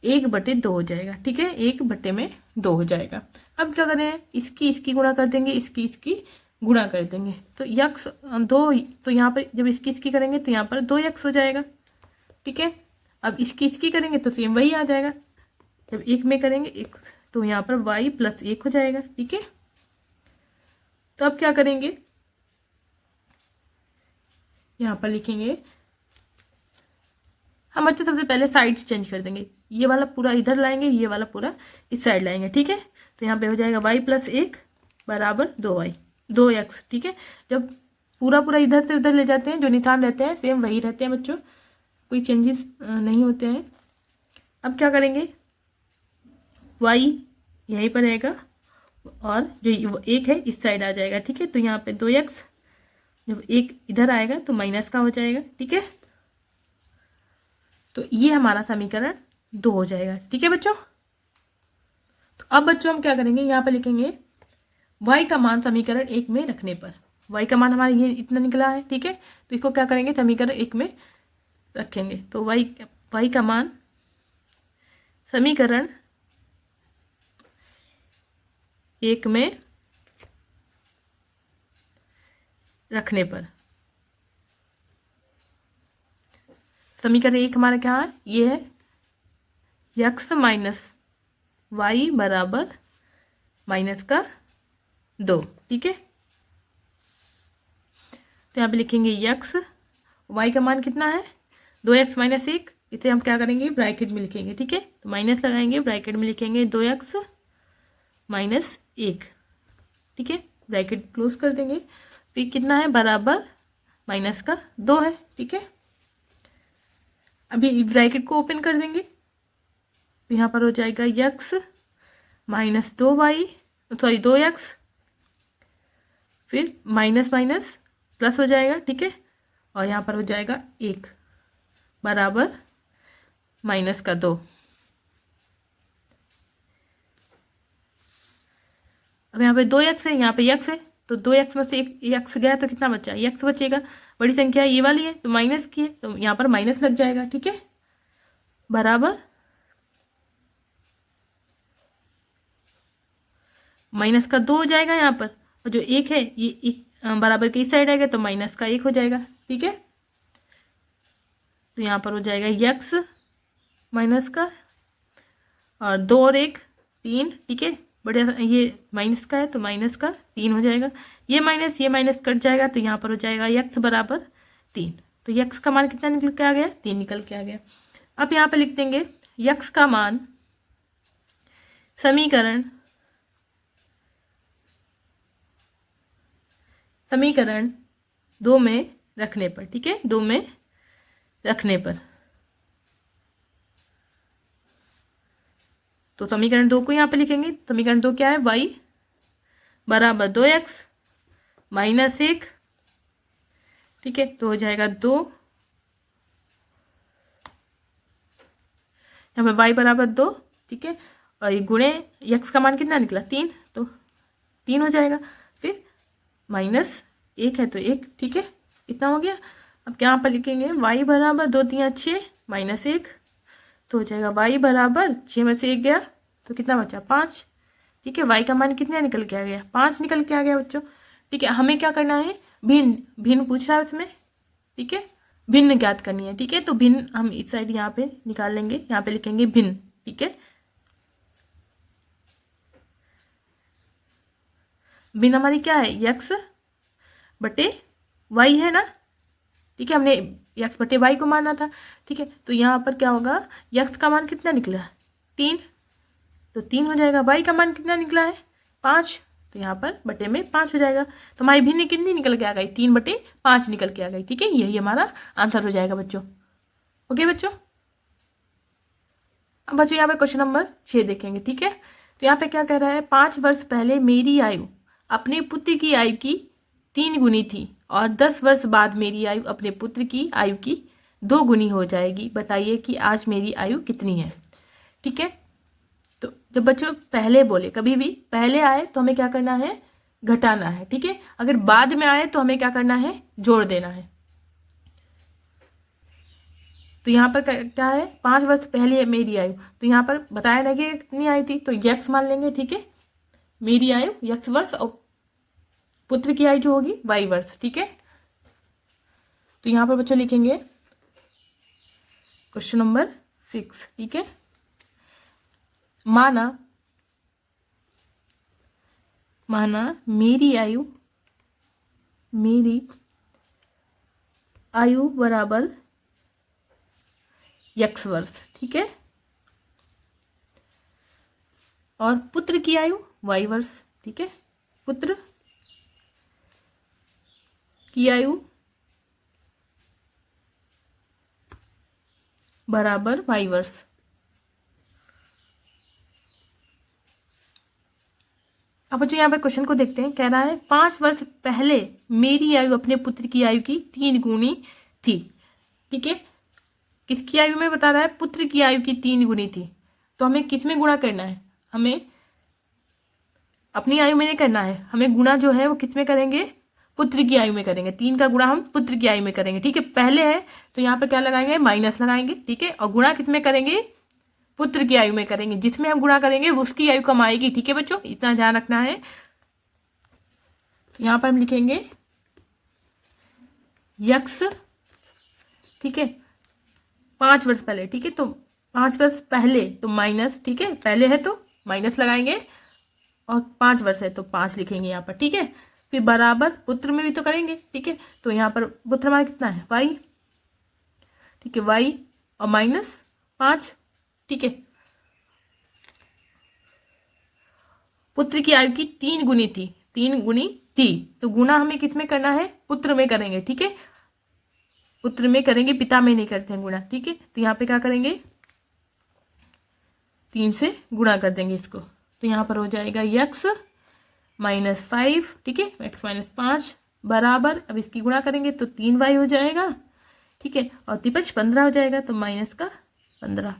1/2 हो जाएगा, ठीक है, 1/2 हो जाएगा। अब क्या करें, इसकी गुणा कर देंगे, इसकी गुणा कर देंगे। तो यक्स 2, तो यहाँ पर जब इसकी करेंगे तो यहाँ पर 2x हो जाएगा, ठीक है। अब इसकी करेंगे तो सेम वही आ जाएगा, जब एक में करेंगे एक तो यहाँ पर y प्लस 1 हो जाएगा, ठीक है। तो अब क्या करेंगे, यहाँ पर लिखेंगे हम बच्चे सबसे पहले साइड चेंज कर देंगे, ये वाला पूरा इधर लाएंगे, ये वाला पूरा इस साइड लाएंगे, ठीक है। तो यहाँ पे हो जाएगा y प्लस 1 बराबर 2x, ठीक है। जब पूरा इधर से उधर ले जाते हैं, जो निशान रहते हैं सेम वही रहते हैं बच्चों, कोई चेंजेस नहीं होते हैं। अब क्या करेंगे, y यहीं पर रहेगा और जो 1 है इस साइड आ जाएगा, ठीक है। तो यहाँ पे 2x, जब 1 इधर आएगा तो माइनस का हो जाएगा, ठीक है। तो ये हमारा समीकरण 2 हो जाएगा, ठीक है बच्चों। तो अब बच्चों हम क्या करेंगे, यहाँ पर लिखेंगे y का मान समीकरण 1 में रखने पर, y का मान हमारा ये इतना निकला है, ठीक है। तो इसको क्या करेंगे, समीकरण 1 में रखेंगे। तो y का मान समीकरण 1 में रखने पर, समीकरण 1 हमारा क्या है, ये है यक्स माइनस वाई बराबर माइनस का 2, ठीक है। तो यहाँ पे लिखेंगे यक्स, वाई का मान कितना है 2x माइनस 1, इसे हम क्या करेंगे ब्रैकेट में लिखेंगे, ठीक है। तो माइनस लगाएंगे, ब्रैकेट में लिखेंगे 2x माइनस 1, ठीक है, ब्रैकेट क्लोज कर देंगे। फिर कितना है, बराबर माइनस का 2 है, ठीक है। अभी ब्रैकेट को ओपन कर देंगे तो यहाँ पर हो जाएगा यक्स माइनस 2x, फिर माइनस माइनस प्लस हो जाएगा, ठीक है। और यहाँ पर हो जाएगा 1 बराबर माइनस का 2, अब यहाँ पे 2x है, यहाँ पे x है, तो 2x में से एक x गया तो कितना बचा, x बचेगा। बड़ी संख्या ये वाली है तो माइनस की है तो यहाँ पर माइनस लग जाएगा, ठीक है, बराबर माइनस का 2 हो जाएगा यहाँ पर, और जो एक है ये बराबर के इस साइड आएगा तो माइनस का 1 हो जाएगा, ठीक है। तो यहाँ पर हो जाएगा x माइनस का, और 2 और 1 3, ठीक है, बढ़िया। ये माइनस का है तो माइनस का 3 हो जाएगा, ये माइनस कट जाएगा तो यहाँ पर हो जाएगा x बराबर 3। तो x का मान कितना निकल के आ गया, 3 निकल के आ गया। अब यहाँ पे लिख देंगे x का मान समीकरण 2 में रखने पर, ठीक है, 2 में रखने पर। तो समीकरण 2 को यहाँ पे लिखेंगे। समीकरण 2 क्या है, y बराबर 2x माइनस 1, ठीक है, तो हो जाएगा 2, यहाँ पे y बराबर 2, ठीक है, और ये गुणे x का मान कितना निकला 3, तो 3 हो जाएगा, फिर माइनस 1 है तो 1, ठीक है, इतना हो गया। अब यहाँ पर लिखेंगे y बराबर 2 3 6 माइनस 1, तो हो जाएगा y बराबर 6 में से 1 गया तो कितना बचा 5, ठीक है। y का मान कितना निकल के आ गया, 5 निकल के आ गया बच्चों, ठीक है। हमें क्या करना है, भिन्न पूछ रहा है उसमें, ठीक है, भिन्न ज्ञात करनी है, ठीक है। तो भिन्न हम इस साइड यहाँ पे निकाल लेंगे, यहाँ पे लिखेंगे भिन्न, ठीक है। भिन्न हमारी क्या है, x बटे y है ना, ठीक है, हमने x बटे y को माना था, ठीक है। तो यहाँ पर क्या होगा, x का मान कितना निकला 3, तो 3 हो जाएगा। y का मान कितना निकला है 5, तो यहाँ पर बटे में 5 हो जाएगा। तो हमारी भिन्न कितनी निकल के आ गई, 3 बटे 5 निकल के आ गई, ठीक है। यही हमारा आंसर हो जाएगा बच्चों। ओके बच्चों, अब बच्चों यहाँ पे क्वेश्चन नंबर 6 देखेंगे, ठीक है। तो यहाँ पे क्या कह रहा है, 5 वर्ष पहले मेरी आयु अपने पुत्र की आयु की 3 गुनी थी और 10 वर्ष बाद मेरी आयु अपने पुत्र की आयु की 2 गुनी हो जाएगी। बताइए कि आज मेरी आयु कितनी है, ठीक है। तो जब बच्चों पहले बोले, कभी भी पहले आए तो हमें क्या करना है, घटाना है, ठीक है। अगर बाद में आए तो हमें क्या करना है, जोड़ देना है। तो यहाँ पर क्या है, 5 वर्ष पहले मेरी आयु, तो यहाँ पर बताया ना कि कितनी आई थी, तो x मान लेंगे, ठीक है। मेरी आयु x वर्ष और पुत्र की आयु जो होगी y वर्ष, ठीक है। तो यहाँ पर बच्चों लिखेंगे क्वेश्चन नंबर 6, ठीक है। माना मेरी आयु बराबर x वर्ष, ठीक है, और पुत्र की आयु y वर्ष, ठीक है। पुत्र की आयु बराबर y वर्ष। अब बच्चों यहाँ पर क्वेश्चन को देखते हैं। कह रहा है 5 वर्ष पहले मेरी आयु अपने पुत्र की आयु की 3 गुनी थी, ठीक है। किसकी आयु में बता रहा है, पुत्र की आयु की 3 गुनी थी। तो हमें किस में गुणा करना है, हमें अपनी आयु में नहीं करना है, हमें गुणा जो है वो किस में करेंगे, पुत्र की आयु में करेंगे। 3 का गुणा हम पुत्र की आयु में करेंगे, ठीक है। पहले है तो यहाँ पर क्या लगाएंगे, माइनस लगाएंगे, ठीक है। और गुणा किस में करेंगे, पुत्र की आयु में करेंगे। जिसमें हम गुणा करेंगे वो उसकी आयु कम आएगी, ठीक है बच्चों, इतना ध्यान रखना है। तो यहाँ पर हम लिखेंगे x, ठीक है, 5 वर्ष पहले, ठीक है। तो 5 वर्ष पहले तो माइनस, ठीक है, पहले है तो माइनस लगाएंगे, और 5 वर्ष है तो 5 लिखेंगे यहाँ पर, ठीक है। फिर बराबर पुत्र में भी तो करेंगे, ठीक है। तो यहाँ पर पुत्र हमारा कितना है y, ठीक है, y और माइनस 5, ठीक है। पुत्र की आयु की 3 गुनी थी, 3 गुनी थी, तो गुना हमें किस में करना है, पुत्र में करेंगे, ठीक है। पुत्र में करेंगे, पिता में नहीं करते हैं गुणा, ठीक है। तो यहाँ पे क्या करेंगे, 3 से गुणा कर देंगे इसको। तो यहाँ पर हो जाएगा x माइनस 5, ठीक है, x माइनस 5 बराबर, अब इसकी गुणा करेंगे तो 3y हो जाएगा, ठीक है, और 3 15 हो जाएगा, तो माइनस का 15।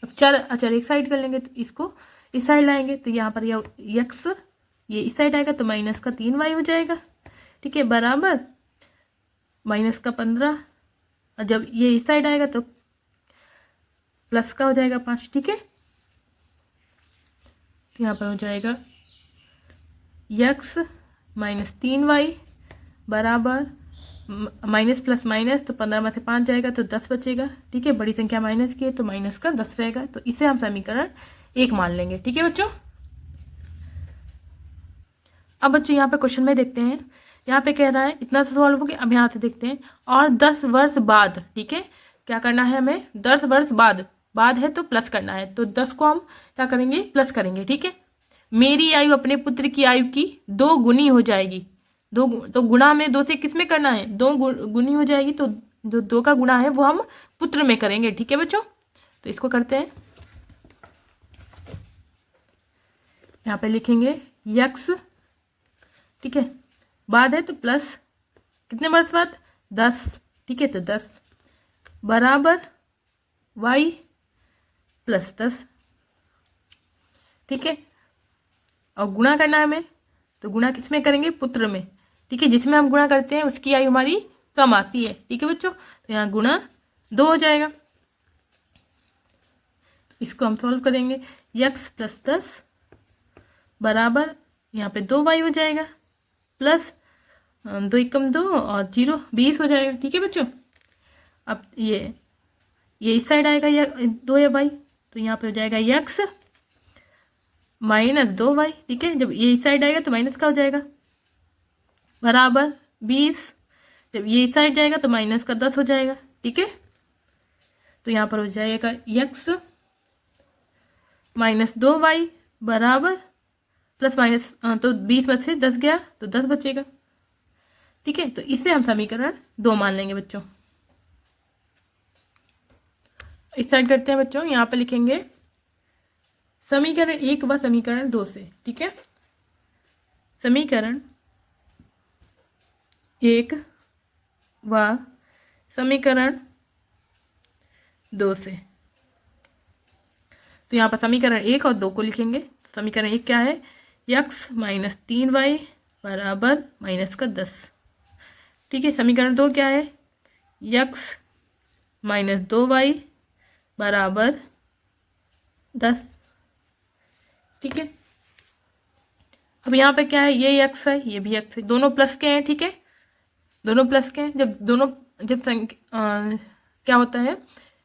अब अचर एक साइड कर लेंगे, तो इसको इस साइड लाएंगे, तो यहाँ पर यह एक्स ये इस साइड आएगा, तो माइनस का 3y हो जाएगा, ठीक है, बराबर माइनस का 15, और जब ये इस साइड आएगा तो प्लस का हो जाएगा 5, ठीक है। तो यहाँ पर हो जाएगा x माइनस 3y बराबर माइनस प्लस माइनस, तो 15 में से 5 जाएगा तो 10 बचेगा, ठीक है। बड़ी संख्या माइनस की है तो माइनस का 10 रहेगा, तो इसे हम समीकरण 1 मान लेंगे, ठीक है बच्चों। अब बच्चों यहाँ पे क्वेश्चन में देखते हैं, यहाँ पे कह रहा है इतना तो सॉल्व हो गया। अब यहाँ से देखते हैं, और 10 वर्ष बाद, ठीक है, क्या करना है हमें, 10 वर्ष बाद है तो प्लस करना है, तो 10 को हम क्या करेंगे, प्लस करेंगे, ठीक है। मेरी आयु अपने पुत्र की आयु की 2 गुनी हो जाएगी, तो गुणा में 2 से किस में करना है, 2 गुनी हो जाएगी, तो जो 2 का गुणा है वो हम पुत्र में करेंगे, ठीक है बच्चों। तो इसको करते हैं, यहाँ पे लिखेंगे यक्स, ठीक है, बाद है तो प्लस कितने वर्ष बाद, 10, ठीक है, तो 10 बराबर y प्लस 10, ठीक है। और गुणा करना है हमें, तो गुणा किस में करेंगे, पुत्र में, ठीक है। जिसमें हम गुणा करते हैं उसकी आयु हमारी कम आती है, ठीक है बच्चों। तो यहाँ गुणा 2 हो जाएगा, तो इसको हम सॉल्व करेंगे, x प्लस 10 बराबर यहाँ पे 2y हो जाएगा, प्लस 2 एकम 2 और 0 20 हो जाएगा, ठीक है बच्चों। अब ये इस साइड आएगा, या 2 है y, तो यहाँ पे हो जाएगा x माइनस 2y, ठीक है। जब ये इस साइड आएगा तो माइनस का हो जाएगा, बराबर 20, जब ये इस साइड जाएगा तो माइनस का 10 हो जाएगा, ठीक है। तो यहाँ पर हो जाएगा x माइनस 2y बराबर प्लस माइनस, तो 20 में से 10 गया तो 10 बचेगा, ठीक है। तो इससे हम समीकरण 2 मान लेंगे बच्चों। इस साइड करते हैं बच्चों, यहाँ पे लिखेंगे समीकरण 1 व समीकरण 2 से, ठीक है। समीकरण 1 व समीकरण 2 से, तो यहाँ पर समीकरण 1 और 2 को लिखेंगे। तो समीकरण 1 क्या है, x माइनस 3y बराबर माइनस का 10, ठीक है। समीकरण 2 क्या है, x माइनस 2y बराबर 10, ठीक है। अब यहाँ पे क्या है, ये x है ये भी x है, दोनों प्लस के हैं, ठीक है, दोनों प्लस के हैं। जब क्या होता है,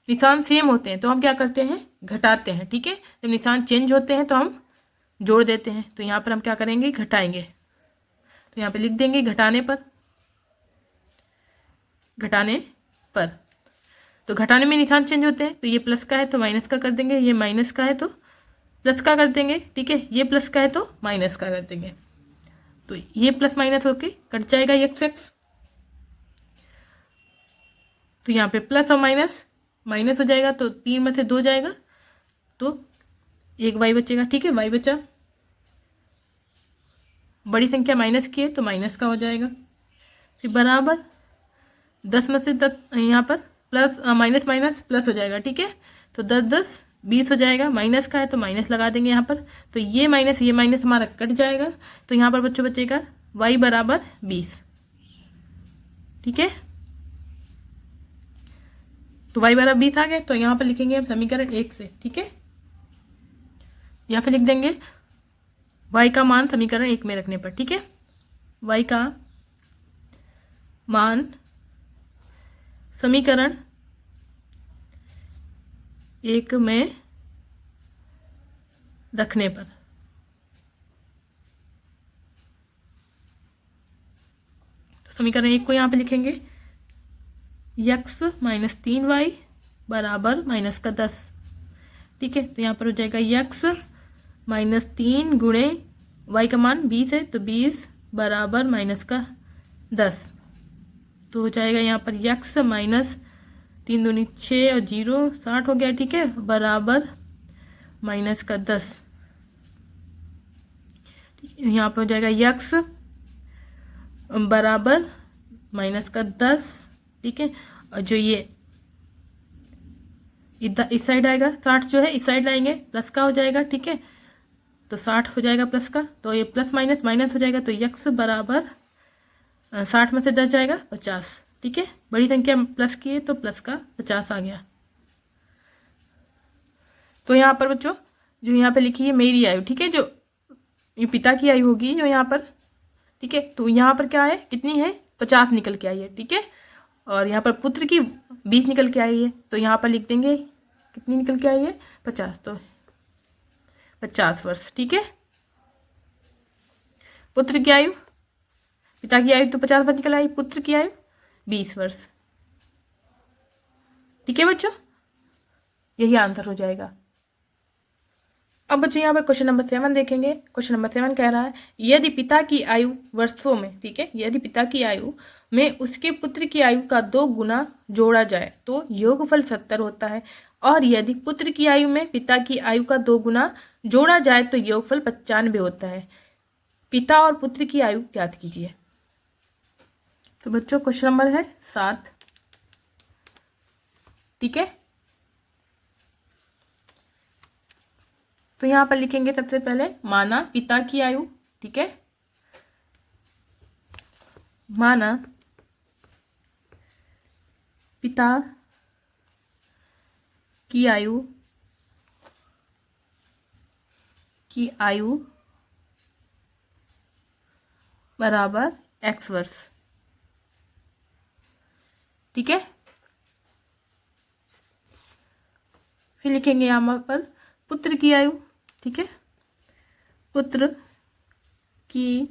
निशान सेम होते हैं तो हम क्या करते हैं, घटाते हैं, ठीक है। जब निशान चेंज होते हैं तो हम जोड़ देते हैं, तो यहाँ पर हम क्या करेंगे, घटाएंगे, तो यहाँ पे लिख देंगे घटाने पर, तो घटाने में निशान चेंज होते हैं, तो ये प्लस का है तो माइनस का कर देंगे, ये माइनस का है तो प्लस का कर देंगे, ठीक है। ये प्लस का है तो माइनस का कर देंगे, तो ये प्लस माइनस होके कट जाएगा x, तो यहाँ पे प्लस और माइनस हो जाएगा, तो 3 में से 2 जाएगा तो 1 y बचेगा, ठीक है, y बचा। बड़ी संख्या माइनस की है तो माइनस का हो जाएगा, फिर बराबर 10 में से 10, यहाँ पर प्लस माइनस प्लस हो जाएगा, ठीक है। तो 10 20 हो जाएगा, माइनस का है तो माइनस लगा देंगे यहाँ पर, तो ये माइनस हमारा कट जाएगा, तो यहाँ पर बच्चों बचेगा y बराबर 20, ठीक है। तो y बराबर 20 आ गए, तो यहाँ पर लिखेंगे हम समीकरण 1 से, ठीक है। या फिर लिख देंगे y का मान समीकरण 1 में रखने पर, ठीक है, y का मान समीकरण 1 में रखने पर, तो समीकरण 1 को यहाँ पे लिखेंगे x माइनस 3y बराबर माइनस का 10, ठीक है। तो यहाँ पर हो जाएगा x माइनस 3 गुणे y का मान 20 है तो 20 बराबर माइनस का 10, तो हो जाएगा यहाँ पर x माइनस 3 दूनी 6 और 0 60 हो गया, ठीक है, बराबर माइनस का 10, यहाँ पर हो जाएगा x बराबर माइनस का 10, ठीक है। और जो ये इधर इस साइड आएगा 60 जो है इस साइड लाएंगे प्लस का हो जाएगा, ठीक है। तो 60 हो जाएगा प्लस का, तो ये प्लस माइनस माइनस हो जाएगा, तो यक्स बराबर 60 में से 10 जाएगा 50, ठीक है। बड़ी संख्या प्लस की है तो प्लस का 50 आ गया। तो यहाँ पर बच्चों जो यहाँ पे लिखी है मेरी आयु, ठीक है, जो ये पिता की आयु होगी जो यहाँ पर, ठीक है। तो यहाँ पर क्या है, कितनी है, 50 निकल के आई है, ठीक है। और यहाँ पर पुत्र की 20 निकल के आई है, तो यहाँ पर लिख देंगे कितनी निकल के आई है, 50, तो 50 वर्ष, ठीक है। पुत्र की आयु, पिता की आयु तो 50 वर्ष निकल आई, पुत्र की आयु 20 वर्ष, ठीक है बच्चों, यही आंसर हो जाएगा। अब बच्चों यहाँ पर क्वेश्चन नंबर 7 देखेंगे। क्वेश्चन नंबर 7 कह रहा है यदि पिता की आयु वर्षों में, ठीक है, यदि पिता की आयु में उसके पुत्र की आयु का 2 गुना जोड़ा जाए तो योगफल 70 होता है, और यदि पुत्र की आयु में पिता की आयु का 2 गुना जोड़ा जाए तो योगफल 95 होता है। पिता और पुत्र की आयु ज्ञात कीजिए। तो बच्चों क्वेश्चन नंबर है 7, ठीक है। तो यहाँ पर लिखेंगे सबसे पहले माना पिता की आयु, ठीक है, माना पिता की आयु बराबर x वर्ष, ठीक है। फिर लिखेंगे यहाँ पर पुत्र की आयु, ठीक है, पुत्र की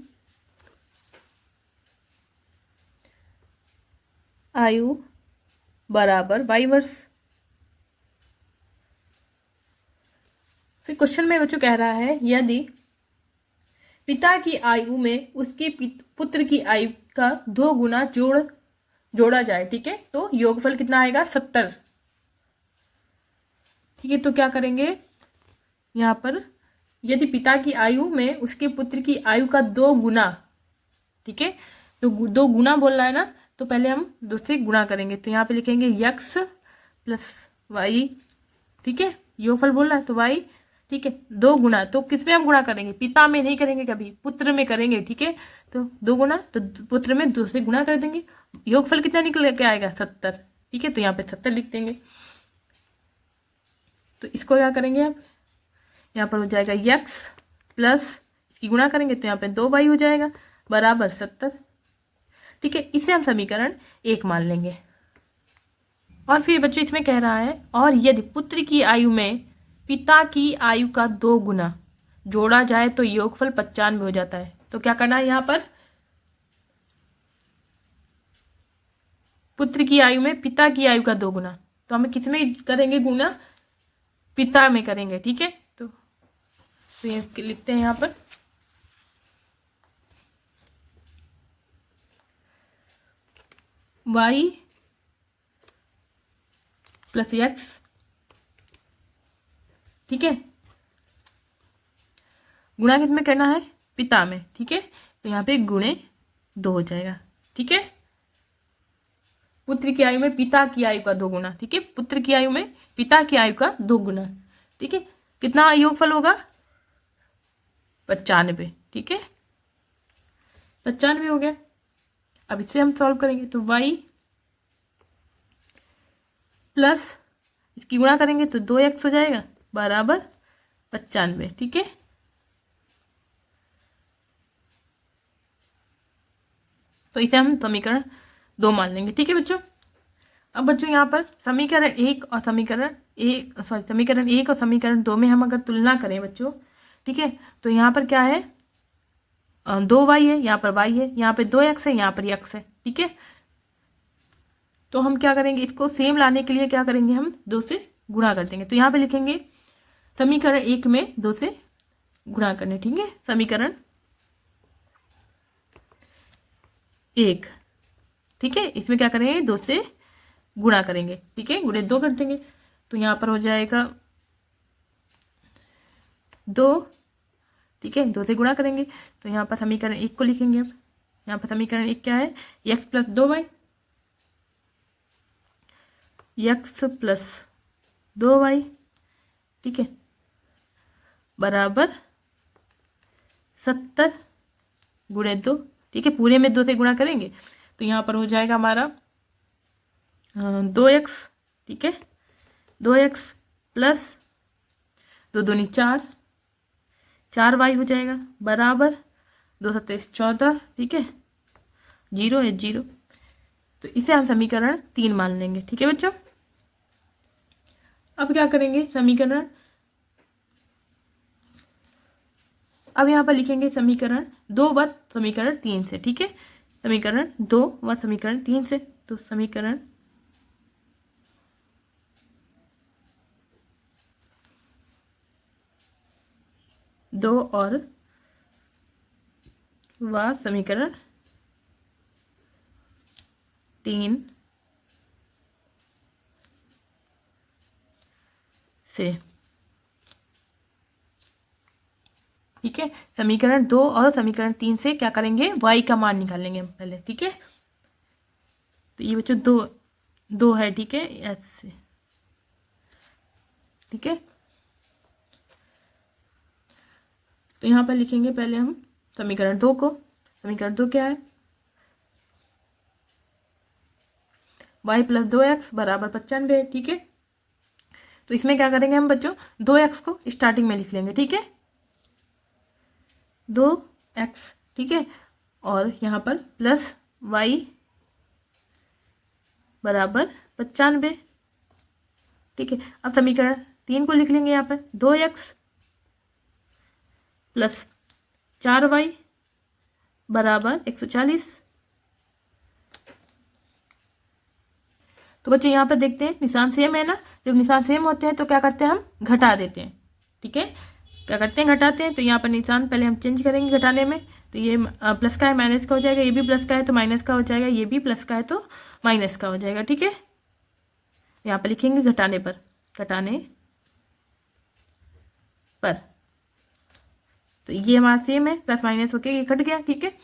आयु बराबर y वर्ष। फिर क्वेश्चन में बच्चों कह रहा है यदि पिता की आयु में उसके पुत्र की आयु का 2 गुना जोड़ा जाए, ठीक है, तो योगफल कितना आएगा, 70, ठीक है। तो क्या करेंगे यहाँ पर, यदि पिता की आयु में उसके पुत्र की आयु का 2 गुना, ठीक है, तो 2 गुना बोल रहा है ना, तो पहले हम 2 से गुणा करेंगे, तो यहाँ पे लिखेंगे x प्लस वाई, ठीक है, योगफल बोल रहा है तो y, ठीक है। 2 गुना तो किस में हम गुणा करेंगे, पिता में नहीं करेंगे, कभी पुत्र में करेंगे, ठीक है। तो 2 गुना तो पुत्र में 2 से गुणा कर देंगे, योगफल कितना निकल के आएगा, 70, ठीक है। तो यहाँ पे 70 लिख देंगे। तो इसको क्या करेंगे आप, यहाँ पर हो जाएगा x प्लस इसकी गुणा करेंगे तो यहाँ पे 2y हो जाएगा बराबर 70, ठीक है। इसे हम समीकरण 1 मान लेंगे। और फिर बच्चों इसमें कह रहा है और यदि पुत्र की आयु में पिता की आयु का 2 गुना जोड़ा जाए तो योगफल 95 हो जाता है। तो क्या करना है यहाँ पर, पुत्र की आयु में पिता की आयु का 2 गुना, तो हमें किस में करेंगे गुना, पिता में करेंगे, ठीक है। तो ये लिखते हैं यहाँ पर y प्लस x, ठीक है, गुणा किस में करना है, पिता में, ठीक है। तो यहाँ पे गुणे 2 हो जाएगा, ठीक है। पुत्र की आयु में पिता की आयु का 2 गुना, ठीक है, पुत्र की आयु में पिता की आयु का 2 गुना, ठीक है। कितना योगफल होगा, 95, ठीक है, 95 हो गया। अब इसे हम सॉल्व करेंगे तो y प्लस इसकी गुणा करेंगे तो 2x हो जाएगा बराबर 95, ठीक है। तो इसे हम समीकरण 2 मान लेंगे, ठीक है बच्चों। अब बच्चों यहाँ पर समीकरण 1 और समीकरण 2 में हम अगर तुलना करें बच्चों, ठीक है, तो यहाँ पर क्या है, 2y है, यहाँ पर y है, यहाँ पे 2x है, यहाँ पर x है, ठीक है। तो हम क्या करेंगे, इसको सेम लाने के लिए क्या करेंगे, हम 2 से गुणा कर देंगे। तो यहाँ पे लिखेंगे समीकरण 1 में 2 से गुणा करने, ठीक है, समीकरण 1, ठीक है, इसमें क्या करेंगे 2 से गुणा करेंगे, ठीक है, गुणे 2 कर देंगे। तो यहाँ पर हो जाएगा 2, ठीक है, 2 से गुणा करेंगे तो यहाँ पर समीकरण 1 को लिखेंगे। अब यहाँ पर समीकरण 1 क्या है, x plus 2y, x plus 2y, ठीक है, बराबर 70 गुणे 2, ठीक है, पूरे में 2 से गुणा करेंगे तो यहाँ पर हो जाएगा हमारा 2x, ठीक है, 2x प्लस 2 दूनी 4, 4y हो जाएगा बराबर 2 सत्ते 14, ठीक है, 0 है 0। तो इसे हम समीकरण 3 मान लेंगे, ठीक है बच्चों। अब क्या करेंगे, समीकरण, अब यहाँ पर लिखेंगे समीकरण 2 व समीकरण 3 से, ठीक है, समीकरण 2 व समीकरण 3 से। तो समीकरण 2 और व समीकरण 3 से, ठीक है, समीकरण 2 और समीकरण 3 से क्या करेंगे, y का मान निकालेंगे हम पहले, ठीक है। तो ये बच्चों 2 है, ठीक है, ऐसे, ठीक है। तो यहाँ पर लिखेंगे पहले हम समीकरण 2 को। समीकरण 2 क्या है, y प्लस 2x बराबर 95, ठीक है। तो इसमें क्या करेंगे हम बच्चों, 2x को स्टार्टिंग में लिख लेंगे, ठीक है, 2x, ठीक है, और यहाँ पर प्लस y बराबर 95, ठीक है। अब समीकरण 3 को लिख लेंगे यहाँ पर 2x प्लस 4y बराबर 140। तो बच्चे यहाँ पर देखते हैं निशान सेम है ना, जब निशान सेम होते हैं तो क्या करते हैं, हम घटा देते हैं, ठीक है, क्या करते हैं, घटाते हैं। तो यहाँ पर निशान पहले हम चेंज करेंगे घटाने में, तो ये प्लस का है माइनस का हो जाएगा, ये भी प्लस का है तो माइनस का हो जाएगा, ये भी प्लस का है तो माइनस का हो जाएगा, ठीक है। यहाँ पर लिखेंगे घटाने पर, घटाने पर, तो ये हमारा सेम है, प्लस माइनस होके ये कट गया, ठीक है।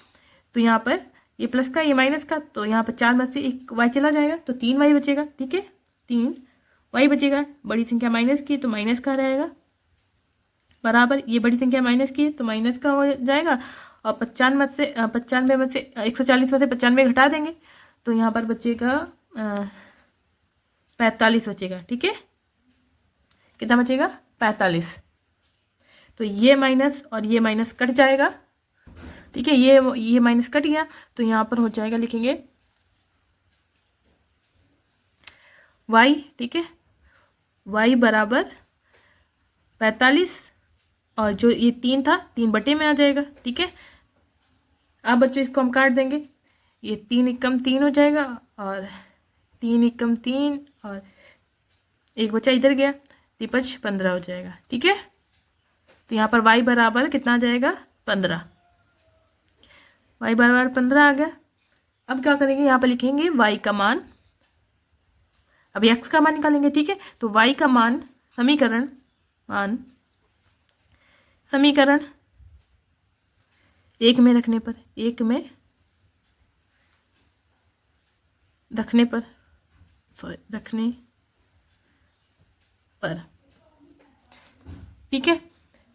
तो यहाँ पर ये प्लस का ये माइनस का, तो यहाँ पर 4 में से 1 y चला जाएगा तो 3y बचेगा, ठीक है, 3y बचेगा। बड़ी संख्या माइनस की तो माइनस का रहेगा बराबर, ये बड़ी संख्या माइनस की है तो माइनस का हो जाएगा, और 95 में से 140 में से 95 घटा देंगे तो यहाँ पर बचेगा 45 बचेगा, ठीक है, कितना बचेगा, 45। तो ये माइनस और ये माइनस कट जाएगा, ठीक है, ये माइनस कट गया तो यहाँ पर हो जाएगा, लिखेंगे y, ठीक है, y बराबर 45, और जो ये 3 था 3 बटे में आ जाएगा, ठीक है। अब बच्चों इसको हम काट देंगे, ये 3 एकम 3 हो जाएगा और 3 एकम 3 और एक बच्चा इधर गया, 3 15 हो जाएगा, ठीक है। तो यहाँ पर y बराबर कितना आ जाएगा, 15, y बराबर 15 आ गया। अब क्या करेंगे, यहाँ पर लिखेंगे y का मान, अब x का मान निकालेंगे, ठीक है। तो y का मान समीकरण 1 में रखने पर, 1 में रखने पर, ठीक है।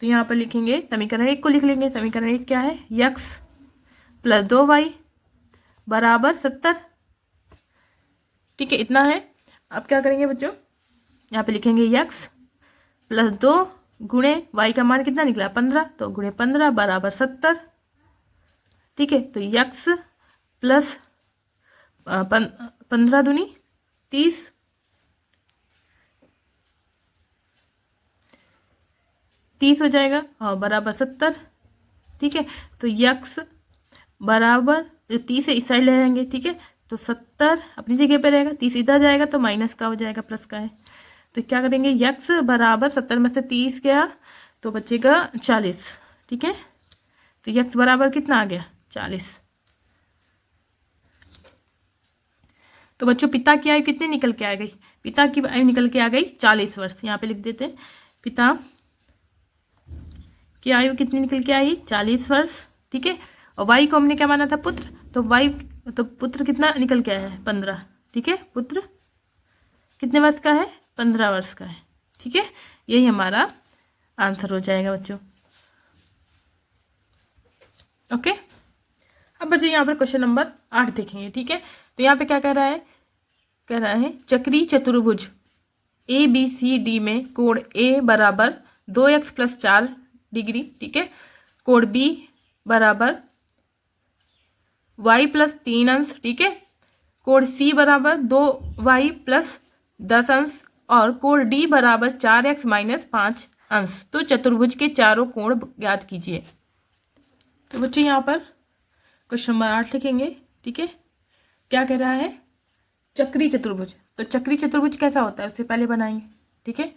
तो यहाँ पर लिखेंगे समीकरण 1 को लिख लेंगे, समीकरण 1 क्या है, x प्लस 2y बराबर 70, ठीक है, इतना है। अब क्या करेंगे बच्चों, यहाँ पे लिखेंगे x प्लस 2 गुणे y का मान कितना निकला, 15, तो गुणे 15 बराबर 70, ठीक है। तो x प्लस 15 दूनी 30, हो जाएगा और बराबर 70, ठीक है। तो x बराबर जो 30 है इस साइड ले जाएंगे, ठीक है, तो 70 अपनी जगह पे रहेगा, 30 इधर जाएगा तो माइनस का हो जाएगा, प्लस का है। तो क्या करेंगे, x बराबर 70 में से 30 गया तो बचेगा 40, ठीक है। तो x बराबर कितना आ गया, 40। तो बच्चों पिता की आयु कितनी निकल के आ गई, पिता की आयु निकल के आ गई 40 वर्ष। यहाँ पे लिख देते हैं, पिता की आयु कितनी निकल के आई, 40 वर्ष, ठीक है। और y को हमने क्या माना था, पुत्र, तो पुत्र कितना निकल के आया है, 15, ठीक है, पुत्र कितने वर्ष का है, 15 वर्ष का है। ठीक है, यही हमारा आंसर हो जाएगा बच्चों। ओके, अब बच्चों यहाँ पर क्वेश्चन नंबर 8 देखेंगे। ठीक है, तो यहाँ पे क्या कह रहा है चक्री चतुर्भुज ए बी सी डी में कोण ए बराबर 2x + 4 डिग्री, ठीक है, कोण बी बराबर y + 3 अंश, ठीक है, कोण सी बराबर 2y + 10 अंश और कोण डी बराबर 4x - 5 अंश। तो चतुर्भुज के चारों कोण ज्ञात कीजिए। तो बच्चों यहाँ पर क्वेश्चन नंबर 8 लिखेंगे। ठीक है, क्या कह रहा है, चक्री चतुर्भुज। तो चक्री चतुर्भुज कैसा होता है उससे पहले बनाएंगे। ठीक है,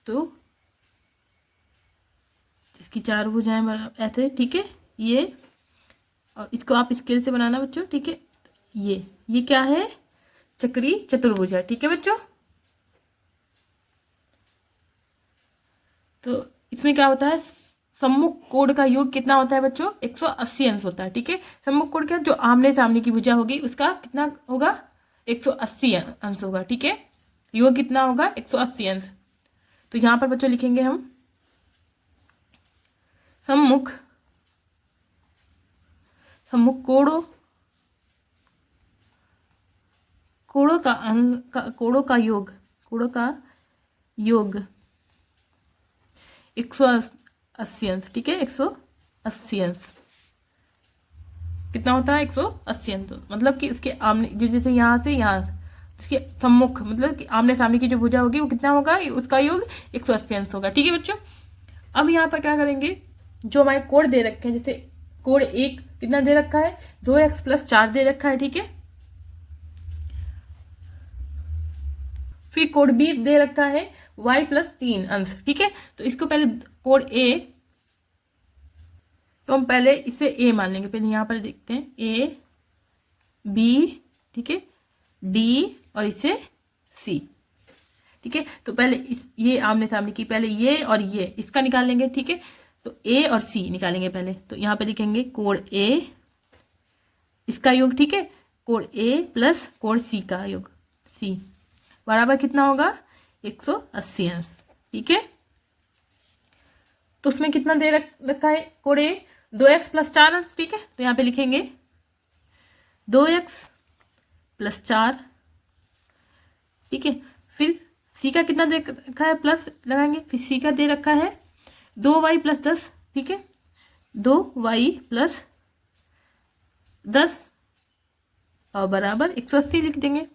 तो जिसकी चार भुजाएं ऐसे, ठीक है, ये और इसको आप स्केल से बनाना बच्चों। ठीक है, ये क्या है, चक्री चतुर्भुज है। ठीक है बच्चों, तो इसमें क्या होता है, सम्मुख कोण का योग कितना होता है बच्चों, 180 अंश होता है। ठीक है, सम्मुख कोण क्या, जो आमने सामने की भुजा होगी उसका कितना होगा, 180 अंश होगा। ठीक है, योग कितना होगा, 180 अंश। तो यहां पर बच्चों लिखेंगे हम सम्मुख कोणों का योग 180 अंश। ठीक है, 180 अंश कितना होता है, 180 अंश। मतलब कि उसके आमने, जैसे यहाँ से यहाँ उसके सम्मुख, मतलब कि आमने सामने की जो भुजा होगी वो कितना होगा, उसका योग 180 अंश होगा। ठीक है बच्चों, अब यहाँ पर क्या करेंगे, जो हमारे कोण दे रखे हैं, जैसे कोण एक कितना दे रखा है, 2x + 4 दे रखा है। ठीक है, फिर कोण बी दे रखा है y + 3 अंश। ठीक है, तो इसको पहले कोण ए, तो हम पहले इसे a मान लेंगे। पहले यहाँ पर देखते हैं a b, ठीक है, d और इसे c। ठीक है, तो पहले ये आमने सामने की, पहले ये और ये इसका निकाल लेंगे। ठीक है, तो a और c निकालेंगे पहले। तो यहाँ पे लिखेंगे कोण a इसका योग, ठीक है, कोण a + कोण c का योग c बराबर कितना होगा, 180 अंश। ठीक है, तो उसमें कितना दे रखा है, कोण a 2x + 4 अंश। ठीक है, तो यहाँ पे लिखेंगे 2x + 4। ठीक है, फिर c का कितना दे रखा है, प्लस लगाएंगे, फिर c का दे रखा है 2y + 10। ठीक है, 2y + 10 और बराबर 180 लिख देंगे,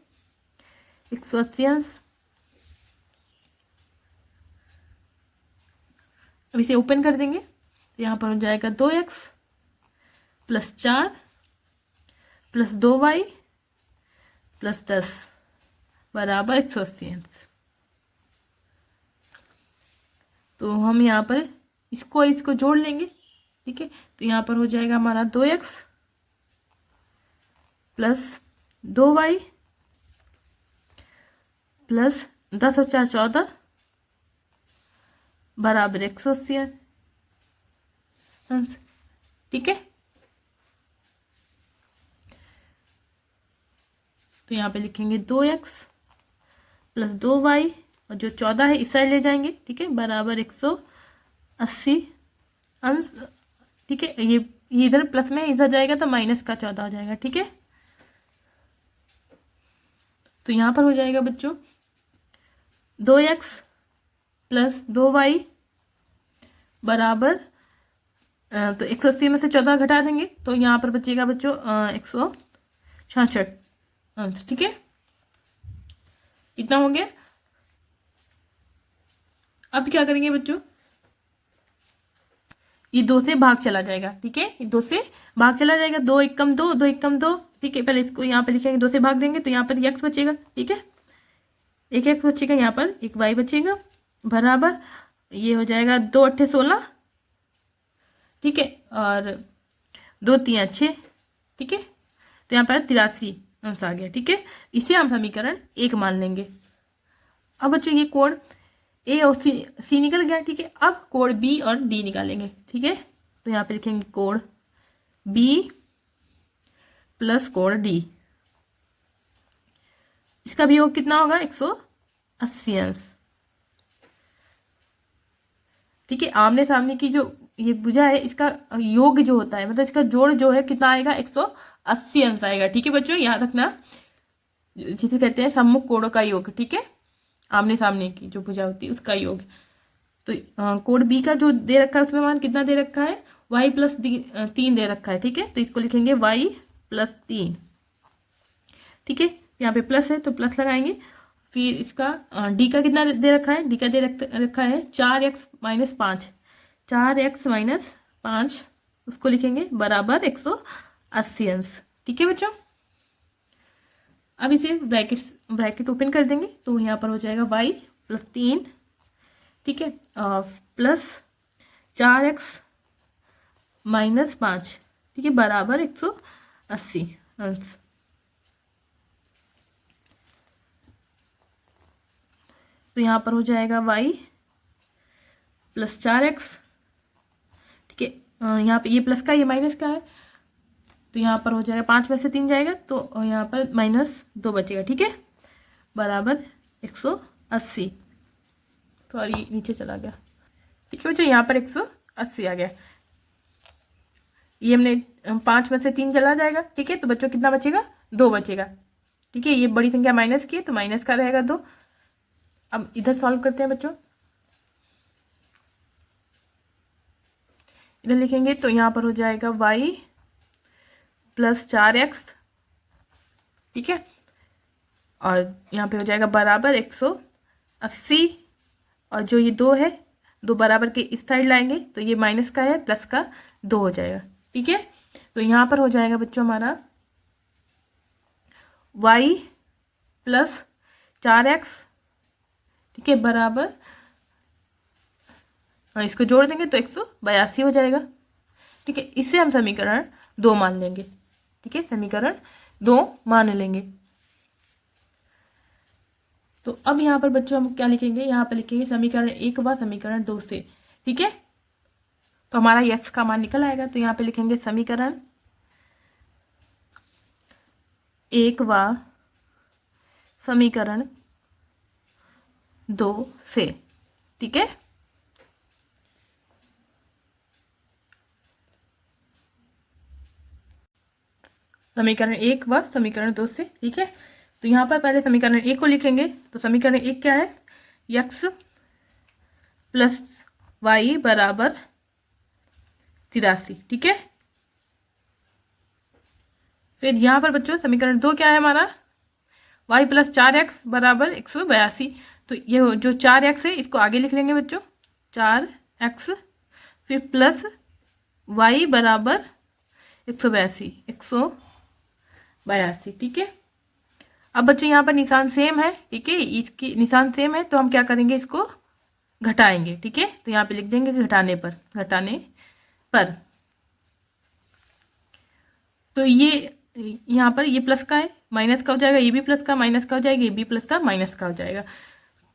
180 अंश। अब इसे ओपन कर देंगे, तो यहाँ पर हो जाएगा 2x + 4 + 2y + 10 बराबर 180 अंश। तो हम यहाँ पर इसको जोड़ लेंगे। ठीक है, तो यहाँ पर हो जाएगा हमारा 2x + 2y + 10 और 4 14 बराबर 180 अंश। ठीक है, तो यहाँ पे लिखेंगे 2x + 2y और जो 14 है इस साइड ले जाएंगे। ठीक है, बराबर 180 अंश। ठीक है, ये इधर प्लस में इधर जाएगा तो माइनस का 14 हो जाएगा। ठीक है, तो यहाँ पर हो जाएगा बच्चों 2x + 2y बराबर, तो 180 में से 14 घटा देंगे तो यहाँ पर बचेगा बच्चों 166 अंश। ठीक है, इतना हो गया। अब क्या करेंगे बच्चों, ये 2 से भाग चला जाएगा। ठीक है, ये 2 से भाग चला जाएगा, 2 × 2 2 × 2। ठीक है, पहले इसको यहाँ पे लिखेंगे, 2 से भाग देंगे तो यहाँ पर x बचेगा। ठीक है, एक x बचेगा, यहाँ पर एक y बचेगा, बराबर ये हो जाएगा 2 × 8 = 16। ठीक है, और 2 × 3 = 6। ठीक है, तो यहाँ पर 83 अंश आ गया। ठीक है, इसे हम समीकरण 1 मान लेंगे। अब बच्चों ये कोण ए और सी निकल गया। ठीक है, अब कोण बी और डी निकालेंगे। ठीक है, तो यहाँ पे लिखेंगे कोण बी + कोण डी, इसका भी योग कितना होगा, 180 अंश। ठीक है। आमने सामने की जो ये भुजा है इसका योग जो होता है, मतलब इसका जोड़ जो है कितना आएगा, 180 अंश आएगा। ठीक है बच्चों, याद रखना, जिसे कहते हैं सम्मुख कोणों का योग। ठीक है, आमने सामने की जो भुजा होती है उसका योग। तो कोण बी का जो दे रखा है उसमें मान कितना दे रखा है, y प्लस 3 दे रखा है। ठीक है, तो इसको लिखेंगे y प्लस 3। ठीक है, यहाँ पे प्लस है तो प्लस लगाएंगे। फिर इसका डी का कितना दे रखा है, डी का दे रखा है 4x माइनस 5, 4x माइनस 5, उसको लिखेंगे बराबर 180 अंश। ठीक है बच्चों, अब इसे ब्रैकेट ओपन कर देंगे तो यहाँ पर हो जाएगा y प्लस 3, ठीक है, प्लस 4x माइनस 5, ठीक है, बराबर 180 अंश। तो यहाँ पर हो जाएगा y प्लस 4x, ठीक है, यहाँ पे ये प्लस का ये माइनस का है तो यहाँ पर हो जाएगा 5 में से 3 जाएगा तो यहाँ पर -2 बचेगा। ठीक है, बराबर 180, सॉरी नीचे चला गया। ठीक है बच्चों, यहाँ पर 180 आ गया। ये हमने 5 में से 3 चला जाएगा। ठीक है, तो बच्चों कितना बचेगा, 2 बचेगा। ठीक है, ये बड़ी संख्या माइनस की है तो माइनस का रहेगा 2। अब इधर सॉल्व करते हैं बच्चों, इधर लिखेंगे तो यहाँ पर हो जाएगा y प्लस 4x, ठीक है, और यहाँ पे हो जाएगा बराबर 180, और जो ये 2 है, 2 बराबर के इस साइड लाएंगे तो ये माइनस का है प्लस का 2 हो जाएगा। ठीक है, तो यहाँ पर हो जाएगा बच्चों हमारा y प्लस 4x, ठीक है, बराबर, इसको जोड़ देंगे तो 182 हो जाएगा। ठीक है, इससे हम समीकरण 2 मान लेंगे। ठीक है, समीकरण 2 मान लेंगे। तो अब यहाँ पर बच्चों हम क्या लिखेंगे, यहाँ पर लिखेंगे समीकरण 1 व समीकरण 2 से। ठीक है, तो हमारा x का मान निकल आएगा। तो यहाँ पे लिखेंगे समीकरण 1 व समीकरण 2 से। ठीक है, समीकरण 1 व समीकरण 2 से। ठीक है, तो यहाँ पर पहले समीकरण 1 को लिखेंगे। तो समीकरण 1 क्या है, x प्लस y बराबर 83। ठीक है, फिर यहाँ पर बच्चों समीकरण 2 क्या है हमारा, y प्लस 4x बराबर 182। तो ये जो 4x है इसको आगे लिख लेंगे बच्चों, 4x, फिर प्लस y बराबर 182। ठीक है, अब बच्चों यहाँ पर निशान सेम है। ठीक है, इसकी निशान सेम है तो हम क्या करेंगे, इसको घटाएंगे। ठीक है, तो यहाँ पे लिख देंगे घटाने पर। तो ये यहाँ पर ये प्लस का है, माइनस का हो जाएगा, ये भी प्लस का माइनस का हो जाएगा, ये भी प्लस का माइनस का हो जाएगा।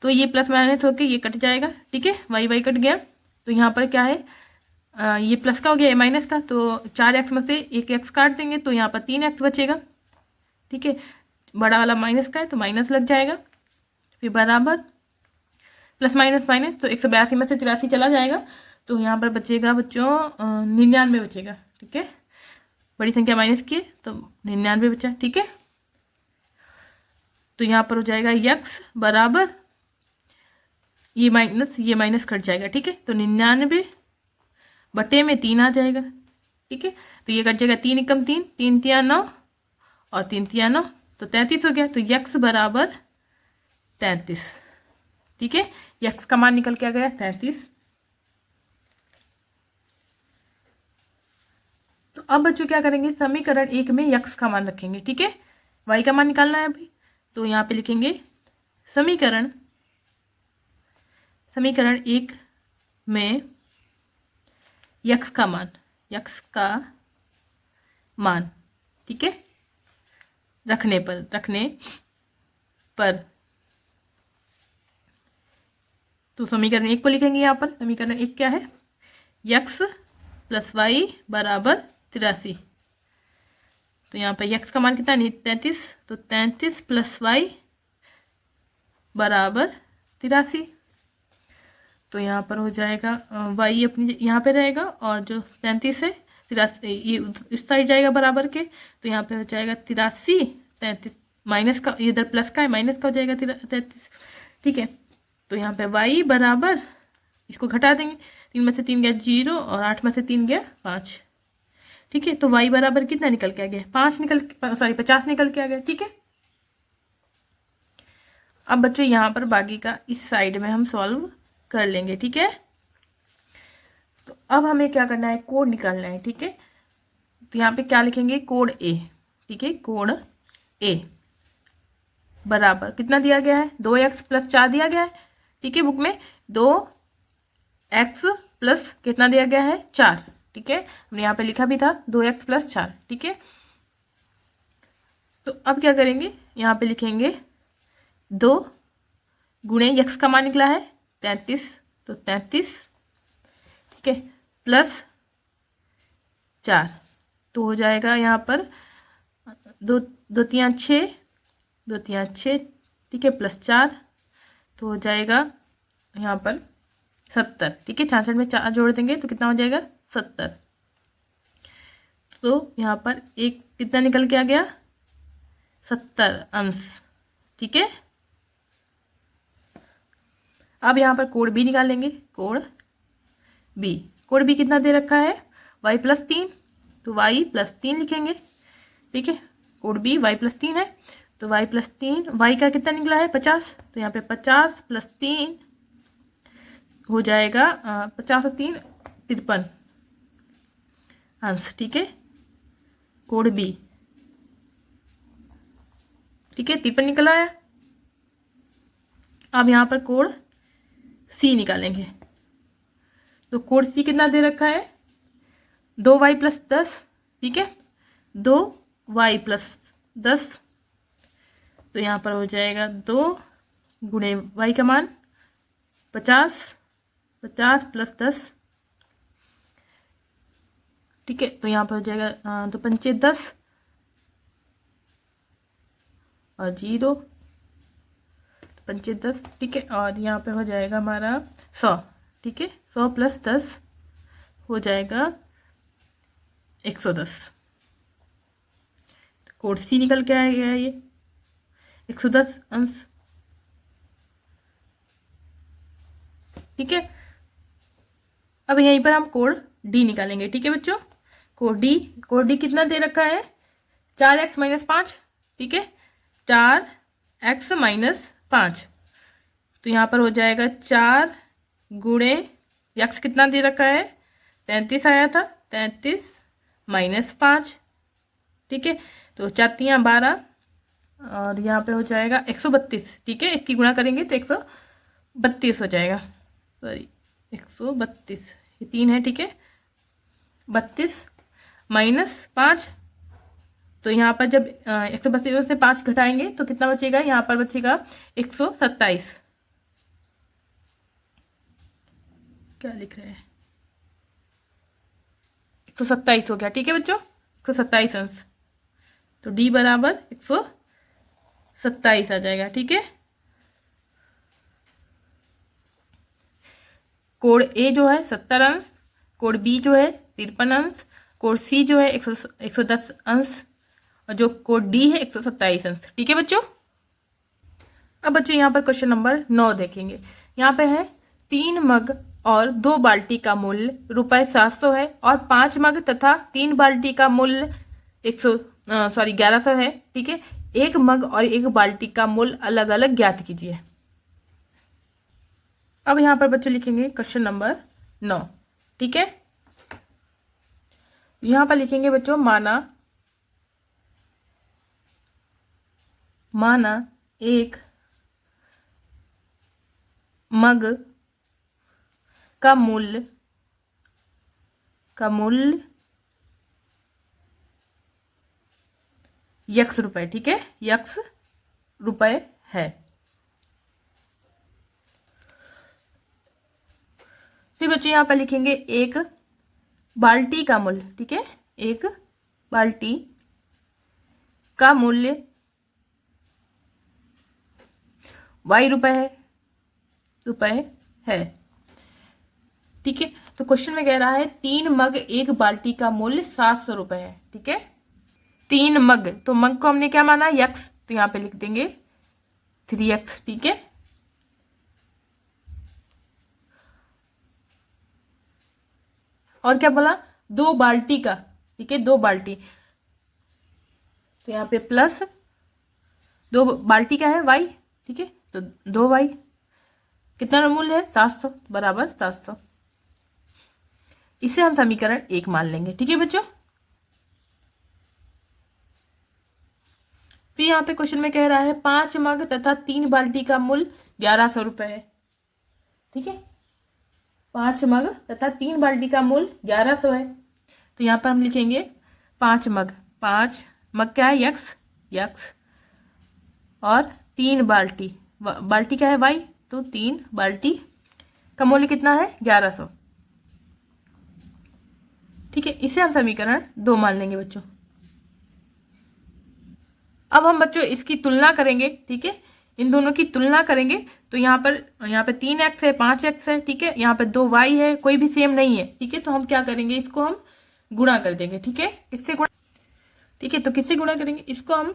तो ये प्लस माइनस होकर ये कट जाएगा। ठीक है, y कट गया। तो यहाँ पर क्या है, ये प्लस का हो गया, ये माइनस का, तो 4x में से एक x काट देंगे तो यहाँ पर 3x बचेगा। ठीक है, बड़ा वाला माइनस का है तो माइनस लग जाएगा, फिर बराबर प्लस माइनस माइनस, तो 182 में से 83 चला जाएगा तो यहाँ पर बचेगा बच्चों 99 बचेगा। ठीक है, बड़ी संख्या माइनस की है तो 99 बचा। ठीक है, तो यहाँ पर हो जाएगा x बराबर, ये माइनस कट जाएगा। ठीक है, तो 99 बटे में 3 आ जाएगा। ठीक है, तो ये कट जाएगा, 3 एकम 3, 3 तिया 9 और 3 तिया 9, तो 33 हो गया। तो x बराबर 33। ठीक है, x का मान निकल के आ गया 33। तो अब बच्चों क्या करेंगे, समीकरण 1 में x का मान रखेंगे। ठीक है, y का मान निकालना है अभी, तो यहाँ पे लिखेंगे समीकरण 1 में x का मान, ठीक है, रखने पर। तो समीकरण 1 को लिखेंगे यहाँ पर, समीकरण 1 क्या है, x प्लस y बराबर 83। तो यहाँ पर x का मान कितना है, 33, तो 33 प्लस y बराबर 83। तो यहाँ पर हो जाएगा y अपनी यहाँ पे रहेगा, और जो 33 है 83 ये इस साइड जाएगा बराबर के, तो यहाँ पे हो जाएगा 83, 33 माइनस का, इधर प्लस का है माइनस का हो जाएगा 33, ठीक है। तो यहाँ पे y बराबर, इसको घटा देंगे, 3 में से 3 गया 0 और 8 में से 3 गया 5, ठीक है। तो y बराबर कितना निकल के आ गया, 50 निकल के आ गया, ठीक है। अब बच्चों यहाँ पर बाकी का इस साइड में हम सॉल्व कर लेंगे, ठीक है। तो अब हमें क्या करना है, कोड निकालना है, ठीक है। तो यहाँ पे क्या लिखेंगे, कोड ए, ठीक है। कोड ए बराबर कितना दिया गया है, 2x + 4 दिया गया है, ठीक है। बुक में 2x + कितना दिया गया है, 4, ठीक है। हमने यहाँ पे लिखा भी था 2x + 4, ठीक है। तो अब क्या करेंगे, यहाँ पे लिखेंगे 2 गुणे x का मान निकला है 33, तो 33, ठीक है, प्लस 4, तो हो जाएगा यहाँ पर 2 2 3 6, 2 3 6, ठीक है, प्लस 4, तो हो जाएगा यहाँ पर 70, ठीक है। 66 में 4 जोड़ देंगे तो कितना हो जाएगा, 70। तो यहाँ पर एक कितना निकल के आ गया, 70 अंश, ठीक है। अब यहाँ पर कोड बी निकालेंगे, कोड बी कितना दे रखा है, y + 3, तो y + 3 लिखेंगे, ठीक है। कोड बी y + 3 है, तो y + 3, y का कितना निकला है 50, तो यहाँ पे 50 + 3 हो जाएगा 50 और 3 53 अंश, ठीक है। कोड बी, ठीक है, 53 निकल आया। अब यहाँ पर कोड सी निकालेंगे, तो कोड सी कितना दे रखा है, 2y + 10, ठीक है, 2y + 10, तो यहाँ पर हो जाएगा 2 गुणे y का मान 50, 50 + 10, ठीक है। तो यहाँ पर हो जाएगा 2 पंचे 10 और 0, 5 10, ठीक है। और यहाँ पे हो जाएगा हमारा 100, ठीक है। 100 + 10 हो जाएगा 110, तो कोड सी निकल के आएगा ये 110 अंश, ठीक है। अब यहीं पर हम कोड डी निकालेंगे, ठीक है बच्चों। कोड डी कितना दे रखा है, 4x - 5, ठीक है, 4x - 5, तो यहाँ पर हो जाएगा 4 गुणे x कितना दे रखा है, 33 आया था, 33 - 5, ठीक है। तो 4 3 12 और यहाँ पे हो जाएगा 132, ठीक है। इसकी गुणा करेंगे तो 132 हो जाएगा, सॉरी 132, ये 3 है, ठीक है। 32 - 5, तो यहाँ पर जब 132 से 5 घटाएंगे तो कितना बचेगा, यहाँ पर बचेगा 127, क्या लिख रहे हैं, 127 हो गया, ठीक है बच्चों, 127 अंश, तो डी बराबर 127 आ जाएगा, ठीक है। कोड ए जो है 70 अंश, कोड बी जो है 53 अंश, कोड सी जो है 110 अंश, और जो कोड डी है 127 अंश, ठीक है बच्चों। अब बच्चों यहाँ पर क्वेश्चन नंबर 9 देखेंगे। यहाँ पे है 3 मग और 2 बाल्टी का मूल्य ₹700 है, और 5 मग तथा 3 बाल्टी का मूल्य 1100 है, ठीक है। एक मग और एक बाल्टी का मूल्य अलग अलग ज्ञात कीजिए। अब यहाँ पर बच्चों लिखेंगे क्वेश्चन नंबर 9, ठीक है। यहाँ पर लिखेंगे बच्चों, माना एक मग का मूल्य x रुपए, ठीक है, x रुपए है। फिर बच्चे यहाँ पर लिखेंगे एक बाल्टी का मूल्य, ठीक है, एक बाल्टी का मूल्य y रुपए है, ठीक है। तो क्वेश्चन में कह रहा है 3 मग एक बाल्टी का मूल्य 700 रुपए है। ठीक है, 3 मग, तो मग को हमने क्या माना, यक्स, तो यहाँ पे लिख देंगे 3x। ठीक है, और क्या बोला, 2 बाल्टी का। ठीक है, 2 बाल्टी, तो यहाँ पे प्लस 2 बाल्टी का है y। ठीक है, तो 2y, कितना मूल्य है 700, बराबर 700। इसे हम समीकरण 1 मान लेंगे। ठीक है बच्चों, फिर यहाँ पे क्वेश्चन में कह रहा है 5 मग तथा 3 बाल्टी का मूल्य 1100 रुपए है। ठीक है, 5 मग तथा 3 बाल्टी का मूल्य 1100 है। तो यहाँ पर हम लिखेंगे 5 मग, 5 मग क्या है, यक्स, यक्स, और 3 बाल्टी, बाल्टी क्या है वाई, तो 3 बाल्टी का मूल्य कितना है 1100। ठीक है, इसे हम समीकरण 2 मान लेंगे बच्चों। अब हम बच्चों इसकी तुलना करेंगे। ठीक है, इन दोनों की तुलना करेंगे, तो यहाँ पे 3x है, 5x है। ठीक है, यहाँ पे 2y है, कोई भी सेम नहीं है। ठीक है, तो हम क्या करेंगे, इसको हम गुणा कर देंगे। ठीक है, किससे गुणा, ठीक है, तो किससे गुणा करेंगे, इसको हम,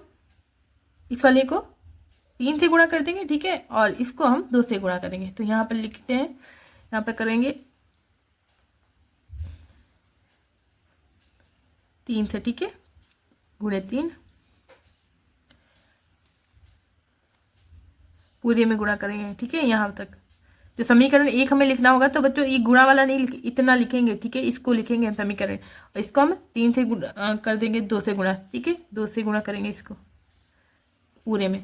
इस वाले को 3 से गुणा कर देंगे। ठीक है, और इसको हम 2 से गुणा करेंगे। तो यहाँ पर लिखते हैं, यहाँ पर करेंगे 3 से। ठीक है, गुणे 3, पूरे में गुणा करेंगे। ठीक है, यहाँ तक जो समीकरण 1 हमें लिखना होगा, तो बच्चों ये गुणा वाला नहीं इतना लिखेंगे। ठीक है, इसको लिखेंगे हम समीकरण, और इसको हम 3 से कर देंगे 2 से गुणा। ठीक है, 2 से गुणा करेंगे इसको पूरे में।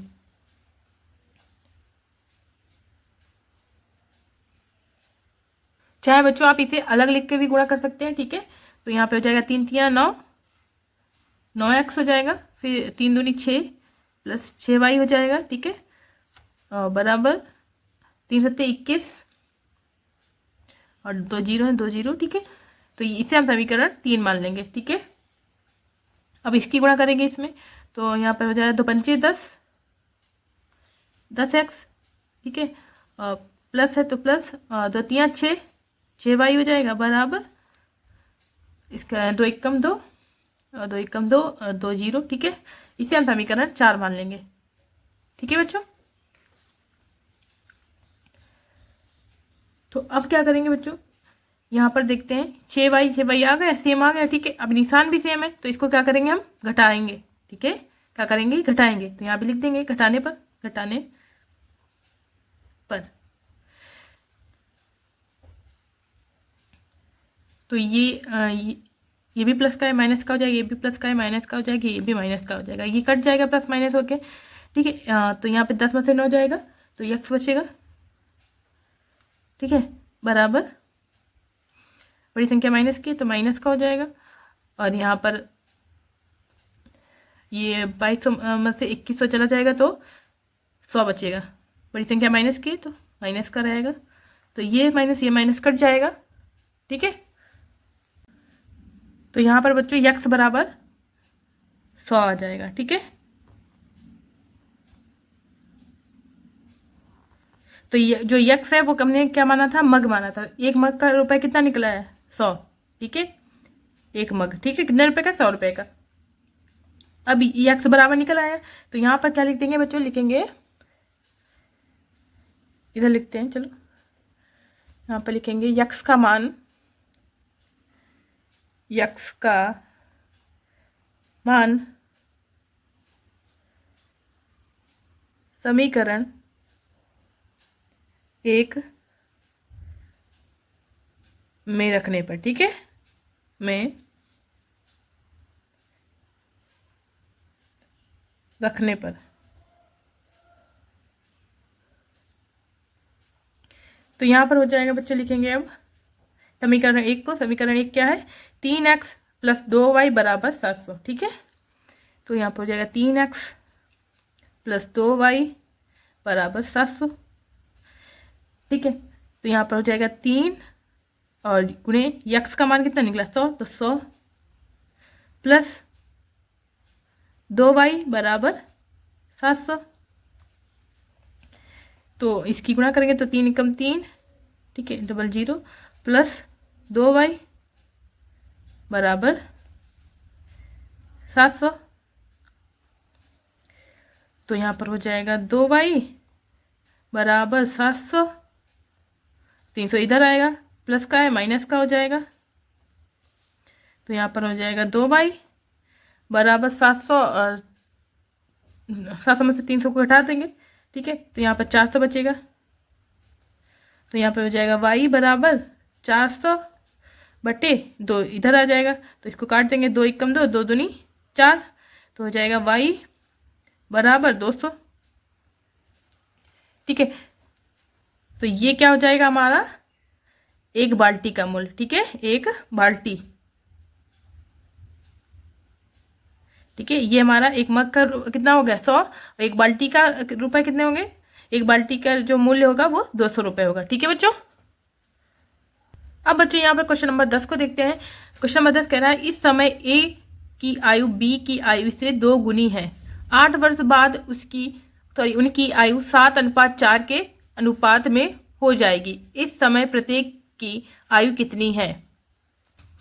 चाहे बच्चों आप इसे अलग लिख के भी गुणा कर सकते हैं। ठीक है, तो यहाँ पे हो जाएगा 3 3 9, 9x हो जाएगा, फिर 3 दूनी 6 प्लस 6y हो जाएगा। ठीक है, और बराबर 3 7 21, और 2 जीरो है, 2 जीरो। ठीक है, तो इसे हम समीकरण 3 मान लेंगे। ठीक है, अब इसकी गुणा करेंगे इसमें, तो यहाँ पर हो जाएगा 2 पंचे 10, 10x। ठीक है, प्लस है तो प्लस, 2 3 6, 6y हो जाएगा, बराबर इसका 2 एकम 2, और 2 एकम 2, और 2 जीरो। ठीक है, इसे हम समीकरण 4 मान लेंगे। ठीक है बच्चों, तो अब क्या करेंगे बच्चों, यहाँ पर देखते हैं 6y आ गया, सेम आ गया। ठीक है, अब निशान भी सेम है, तो इसको क्या करेंगे, हम घटाएंगे। ठीक है, क्या करेंगे, घटाएंगे, तो यहाँ पे लिख देंगे घटाने पर, घटाने पर। तो ये भी प्लस का है, माइनस का हो जाएगा, ये भी प्लस का है, माइनस का हो जाएगा, ये भी माइनस का हो जाएगा, ये कट जाएगा प्लस माइनस होके। ठीक है, तो यहाँ पे 10 में से 9 जाएगा, तो यक्स बचेगा। ठीक है, बराबर बड़ी संख्या माइनस की, तो माइनस का हो जाएगा, और यहाँ पर ये 2200 में से 2100 चला जाएगा, तो 100 बचेगा। बड़ी संख्या माइनस की, तो माइनस का रहेगा, तो ये माइनस कट जाएगा। ठीक है, तो यहाँ पर बच्चों यक्स बराबर 100 आ जाएगा। ठीक है, तो ये जो यक्स है वो हमने क्या माना था, मग माना था। एक मग का रुपए कितना निकला है, 100। ठीक है, एक मग, ठीक है, कितने रुपए का, 100 रुपए का। अब यक्स बराबर निकल आया, तो यहाँ पर क्या लिख देंगे बच्चों, लिखेंगे, इधर लिखते हैं, चलो यहाँ पर लिखेंगे यक्स का मान, यक्स का मान समीकरण 1 में रखने पर। ठीक है, में रखने पर, तो यहाँ पर हो जाएगा बच्चे, लिखेंगे अब समीकरण 1 को। समीकरण 1 क्या है, 3x प्लस 2y बराबर 700। ठीक है, तो यहाँ पर हो जाएगा 3x प्लस 2y बराबर 700। ठीक है, तो यहाँ पर हो जाएगा 3 और गुणे यक्स का मान कितना निकला, 100, तो 100 प्लस 2y बराबर 700। तो इसकी गुणा करेंगे, तो 3 एकम 3, ठीक है, 00 प्लस 2y बराबर 700। तो यहाँ पर हो जाएगा 2y बराबर 700, 300 इधर आएगा, प्लस का है माइनस का हो जाएगा। तो यहाँ पर हो जाएगा 2y बराबर 700 और 700 में से 300 को घटा देंगे, ठीक है। तो यहाँ पर 400 बचेगा। तो यहाँ पे हो जाएगा y बराबर 400 बटे 2 इधर आ जाएगा, तो इसको काट देंगे, 2 1 कम 2, 2 दूनी 4। तो हो जाएगा y बराबर 200, ठीक है। तो ये क्या हो जाएगा हमारा, एक बाल्टी का मूल्य, ठीक है, एक बाल्टी, ठीक है। ये हमारा एक मग का कितना हो गया 100, एक बाल्टी का रुपए कितने होंगे, एक बाल्टी का जो मूल्य होगा वो 200 रुपये होगा, ठीक है बच्चों। अब बच्चों यहाँ पर क्वेश्चन नंबर 10 को देखते हैं। क्वेश्चन नंबर 10 कह रहा है इस समय ए की आयु बी की आयु से 2 गुनी है, 8 वर्ष बाद उनकी आयु 7:4 के अनुपात में हो जाएगी, इस समय प्रत्येक की आयु कितनी है।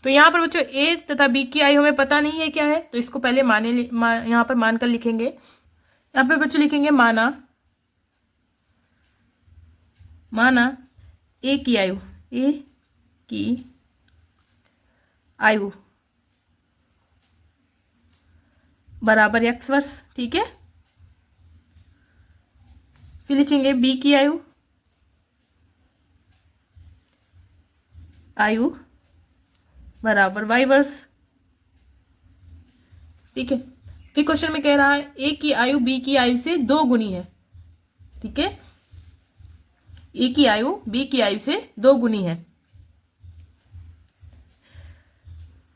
तो यहाँ पर बच्चों ए तथा बी की आयु हमें पता नहीं है क्या है, तो इसको पहले यहाँ पर मानकर लिखेंगे। यहाँ पे बच्चों लिखेंगे माना ए की आयु बराबर x वर्ष, ठीक है। फिर लिखेंगे बी की आयु बराबर y वर्ष, ठीक है। फिर क्वेश्चन में कह रहा है ए की आयु बी की आयु से 2 गुनी है, ठीक है। ए की आयु बी की आयु से 2 गुनी है,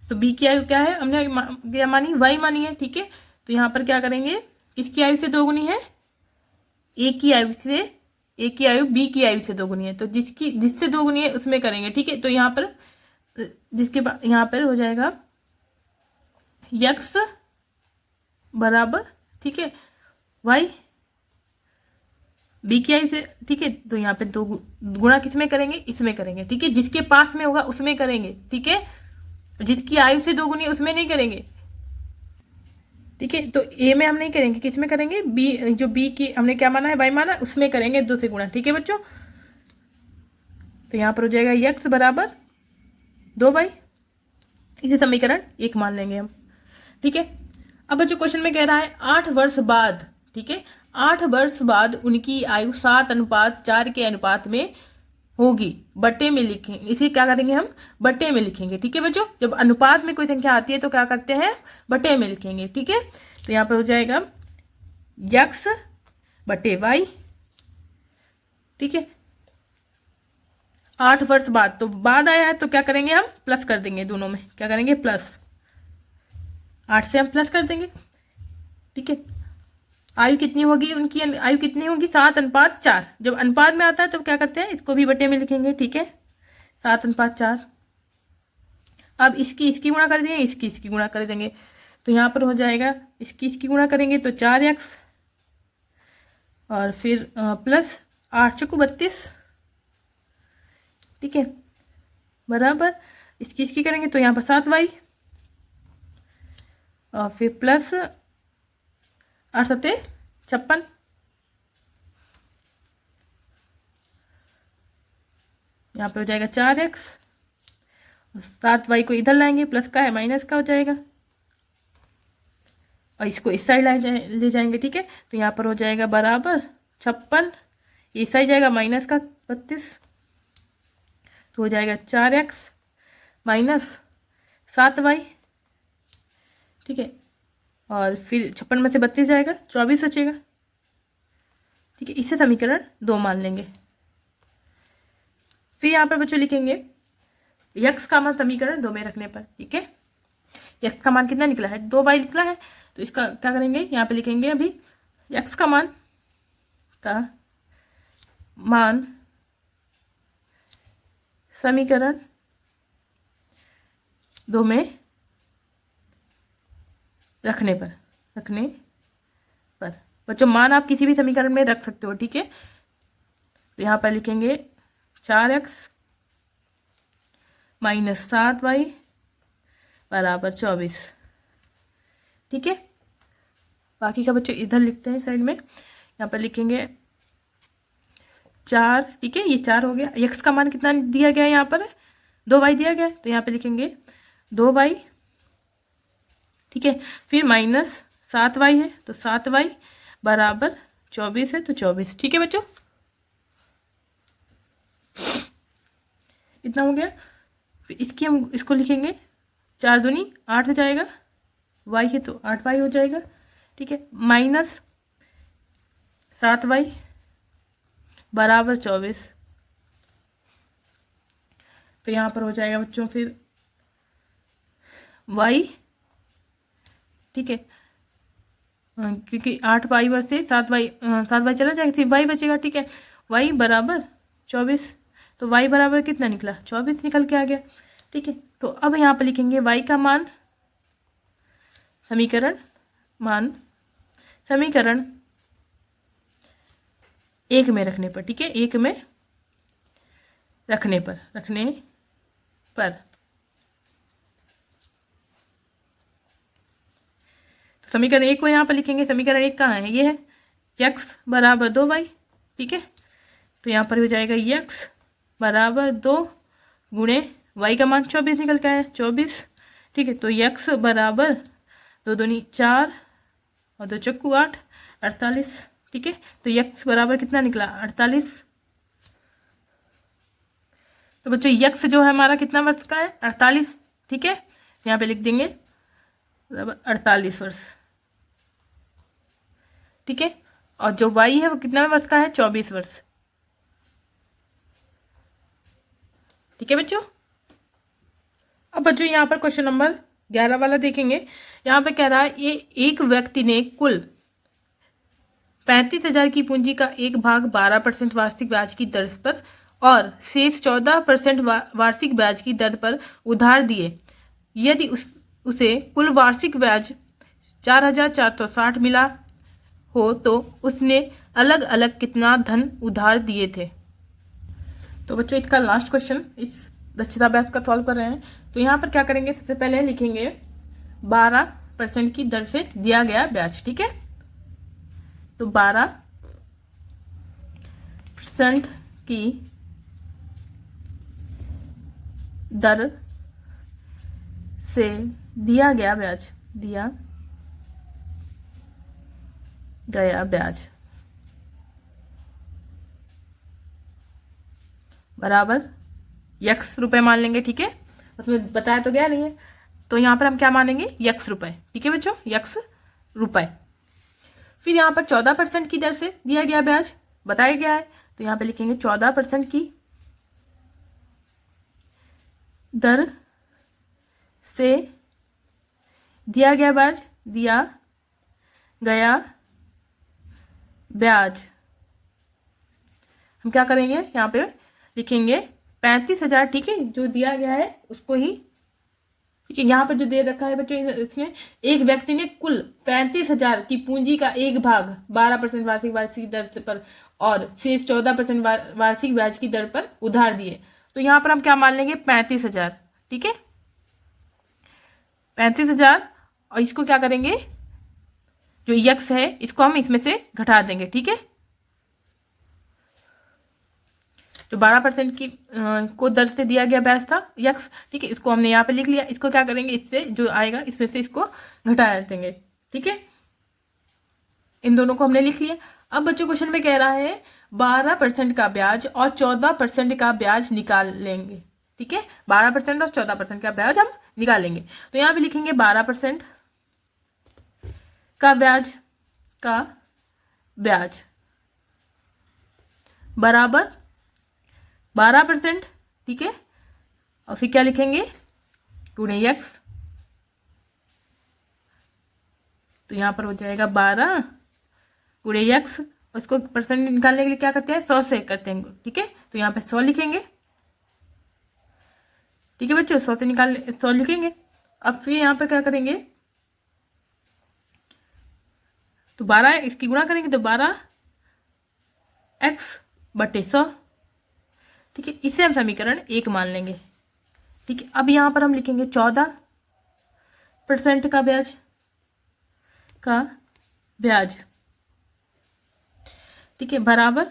तो बी की आयु क्या है, हमने क्या मानी, y मानी है, ठीक है। तो यहाँ पर क्या करेंगे, किसकी आयु से 2 गुनी है, ए की आयु बी की आयु से 2 गुनी है, तो जिससे 2 गुनी है उसमें करेंगे, ठीक है। तो यहाँ पर यहाँ पर हो जाएगा x बराबर, ठीक है, y बी की आयु से, ठीक है। तो यहाँ पे 2 गुणा किसमें करेंगे, इसमें करेंगे, ठीक है। जिसके पास में होगा उसमें करेंगे, ठीक है। जिसकी आयु से 2 गुनी उसमें नहीं करेंगे, ठीक है। तो ए में हम नहीं करेंगे, किसमें करेंगे, बी, जो बी की हमने क्या माना है y माना, उसमें करेंगे 2 से गुणा, ठीक है बच्चों। तो यहाँ पर हो जाएगा x बराबर 2y, इसे समीकरण 1 मान लेंगे हम, ठीक है। अब बच्चों क्वेश्चन में कह रहा है 8 वर्ष बाद, ठीक है, 8 वर्ष बाद उनकी आयु 7:4 के अनुपात में होगी, बट्टे में लिखेंगे, इसे क्या करेंगे हम, बट्टे में लिखेंगे, ठीक है बच्चों। जब अनुपात में कोई संख्या आती है तो क्या करते हैं, बट्टे में लिखेंगे, ठीक है। तो यहाँ पर हो जाएगा x बटे y, ठीक है। 8 वर्ष बाद, तो बाद आया है तो क्या करेंगे हम, प्लस कर देंगे, दोनों में क्या करेंगे, प्लस, 8 से हम प्लस कर देंगे, ठीक है। आयु कितनी होगी, उनकी आयु कितनी होगी, 7:4। जब अनुपात में आता है तो क्या करते हैं, इसको भी बटे में लिखेंगे, ठीक है, 7:4। अब इसकी गुणा कर देंगे, इसकी गुणा कर देंगे, तो यहाँ पर हो जाएगा इसकी गुणा करेंगे तो 4x और फिर प्लस 8 चौको 32, ठीक है, बराबर इसकी करेंगे तो यहाँ पर 7y और फिर प्लस 8 7 56, यहाँ पे हो जाएगा 4x, 7y को इधर लाएंगे, प्लस का है माइनस का हो जाएगा, और इसको इस साइड ले जाएंगे, ठीक है। तो यहाँ पर हो जाएगा बराबर 56, इस साइड जाएगा माइनस का 32, तो हो जाएगा 4x माइनस 7y, ठीक है। और फिर 56 में से 32 जाएगा, 24 बचेगा, ठीक है। इसे समीकरण 2 मान लेंगे। फिर यहाँ पर बच्चों लिखेंगे x का मान समीकरण 2 में रखने पर, ठीक है। x का मान कितना निकला है, 2y निकला है, तो इसका क्या करेंगे, यहाँ पे लिखेंगे अभी x का मान समीकरण 2 में रखने पर बच्चों मान आप किसी भी समीकरण में रख सकते हो, ठीक है। तो यहाँ पर लिखेंगे 4x माइनस 7y बराबर 24। ठीक है, बाकी का बच्चों इधर लिखते हैं साइड में। यहाँ पर लिखेंगे 4। ठीक है, ये 4 हो गया। x का मान कितना दिया गया है, यहाँ पर 2y दिया गया है, तो यहाँ पे लिखेंगे 2y। ठीक है, फिर माइनस 7y है, तो 7y बराबर 24 है, तो 24। ठीक है बच्चों, इतना हो गया। फिर इसकी हम इसको लिखेंगे 4 दूनी 8 हो जाएगा, y है तो 8y हो जाएगा। ठीक है, माइनस 7y बराबर 24। तो यहाँ पर हो जाएगा बच्चों फिर y। ठीक है, क्योंकि 8y वर्ष से 7y चला जाएगा, सिर्फ y बचेगा। ठीक है, y बराबर 24। तो y बराबर कितना निकला, 24 निकल के आ गया। ठीक है, तो अब यहाँ पर लिखेंगे y का मान, समीकरण 1 में रखने पर। ठीक है, 1 में रखने पर तो समीकरण 1 को यहाँ पर लिखेंगे। समीकरण 1 कहाँ है, ये है, x बराबर 2y। ठीक है, तो यहाँ पर हो जाएगा x बराबर 2 गुणे y का मान 24 निकल के आया, 24। ठीक है, तो x बराबर 2 दूनी 4 और 2 चक्कू 8, 48। ठीक है, तो x बराबर कितना निकला, 48। तो बच्चों x जो है हमारा कितना वर्ष का है, 48। ठीक है, यहाँ पे लिख देंगे बराबर 48 वर्ष। ठीक है, और जो y है वो कितना वर्ष का है, 24 वर्ष। ठीक है बच्चों, अब बच्चों यहाँ पर क्वेश्चन नंबर 11 वाला देखेंगे। यहाँ पे कह रहा है ये एक व्यक्ति ने कुल 35,000 की पूंजी का एक भाग 12% वार्षिक ब्याज की दर पर और शेष 14% वार्षिक ब्याज की दर पर उधार दिए। यदि उसे कुल वार्षिक ब्याज 4,460 मिला हो तो उसने अलग अलग कितना धन उधार दिए थे। तो बच्चों इसका लास्ट क्वेश्चन इस दक्षता अभ्यास का सॉल्व कर रहे हैं। तो यहाँ पर क्या करेंगे, सबसे पहले लिखेंगे 12% की दर से दिया गया ब्याज। ठीक है, तो 12% की दर से दिया गया ब्याज बराबर x रुपए मान लेंगे। ठीक है, उसमें बताया तो गया नहीं है, तो यहाँ पर हम क्या मानेंगे, x रुपए। ठीक है बच्चों, x रुपए। फिर यहाँ पर 14% की दर से दिया गया ब्याज बताया गया है, तो यहाँ पे लिखेंगे 14% की दर से दिया गया ब्याज हम क्या करेंगे, यहाँ पे लिखेंगे 35,000। ठीक है, जो दिया गया है उसको ही। ठीक है, यहाँ पर जो दे रखा है बच्चों, इसमें एक व्यक्ति ने कुल 35,000 की पूंजी का एक भाग 12% वार्षिक दर पर और शेष 14% वार्षिक ब्याज की दर पर उधार दिए। तो यहाँ पर हम क्या मान लेंगे, 35,000। ठीक है, 35,000, और इसको क्या करेंगे, जो x है इसको हम इसमें से घटा देंगे। ठीक है, जो 12% की को दर से दिया गया ब्याज था x। ठीक है, इसको हमने यहाँ पे लिख लिया। इसको क्या करेंगे, इससे जो आएगा इसमें से इसको घटा देंगे। ठीक है, इन दोनों को हमने लिख लिया। अब बच्चों क्वेश्चन में कह रहा है 12% का ब्याज और 14% का ब्याज निकाल लेंगे। ठीक है, 12% और 14% का ब्याज हम निकालेंगे। तो यहाँ पे लिखेंगे 12% का ब्याज बराबर 12%। ठीक है, और फिर क्या लिखेंगे, गुणे x। तो यहाँ पर हो जाएगा 12 गुणे x, और इसको परसेंट निकालने के लिए क्या करते हैं, 100 से करते हैं। ठीक है, तो यहाँ पे 100 लिखेंगे। ठीक है बच्चों, 100 से 100 लिखेंगे। अब फिर यहाँ पर क्या करेंगे, तो 12 इसकी गुणा करेंगे तो 12x/100। ठीक है, इसे हम समीकरण 1 मान लेंगे। ठीक है, अब यहाँ पर हम लिखेंगे 14% का ब्याज, ठीक है, बराबर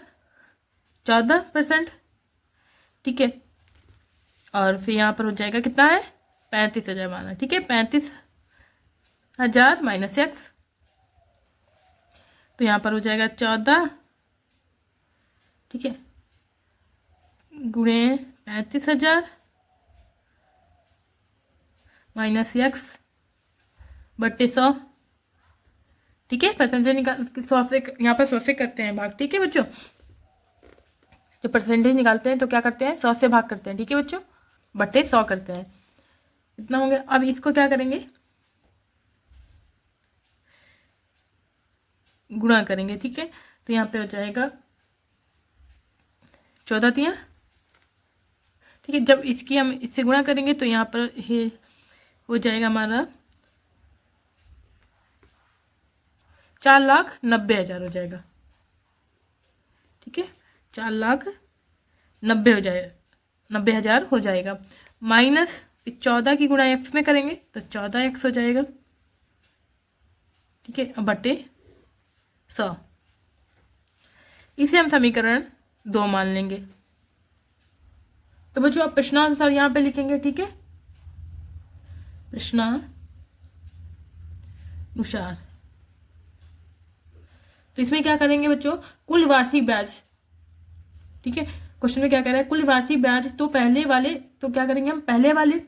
14%। ठीक है, और फिर यहाँ पर हो जाएगा कितना है, 35,000 माना। ठीक है, 35,000 माइनस एक्स, तो यहाँ पर हो जाएगा 14, ठीक है, गुणे 35,000 माइनस एक्स बट्टे 100। ठीक है, परसेंटेज निकाल 100 से, यहाँ पर 100 से करते हैं भाग। ठीक है बच्चों, जब परसेंटेज निकालते हैं तो क्या करते हैं, 100 से भाग करते हैं। ठीक है बच्चों, बट्टे 100 करते हैं, इतना हो गया। अब इसको क्या करेंगे, गुणा करेंगे। ठीक है, तो यहाँ पे हो जाएगा 14 तिया। ठीक है, जब इसकी हम इससे गुणा करेंगे तो यहाँ पर ये हो जाएगा हमारा 4,90,000 हो जाएगा। ठीक है, 4,90,000 हो जाएगा। माइनस 14 की गुणा एक्स में करेंगे तो 14x हो जाएगा। ठीक है, बटे 100, इसे हम समीकरण 2 मान लेंगे। तो बच्चों आप प्रश्नानुसार यहाँ पे लिखेंगे। ठीक है, प्रश्नानुसार, तो इसमें क्या करेंगे बच्चों, कुल वार्षिक ब्याज। ठीक है, क्वेश्चन में क्या कह रहा है, कुल वार्षिक ब्याज, तो पहले वाले, तो क्या करेंगे हम, पहले वाले,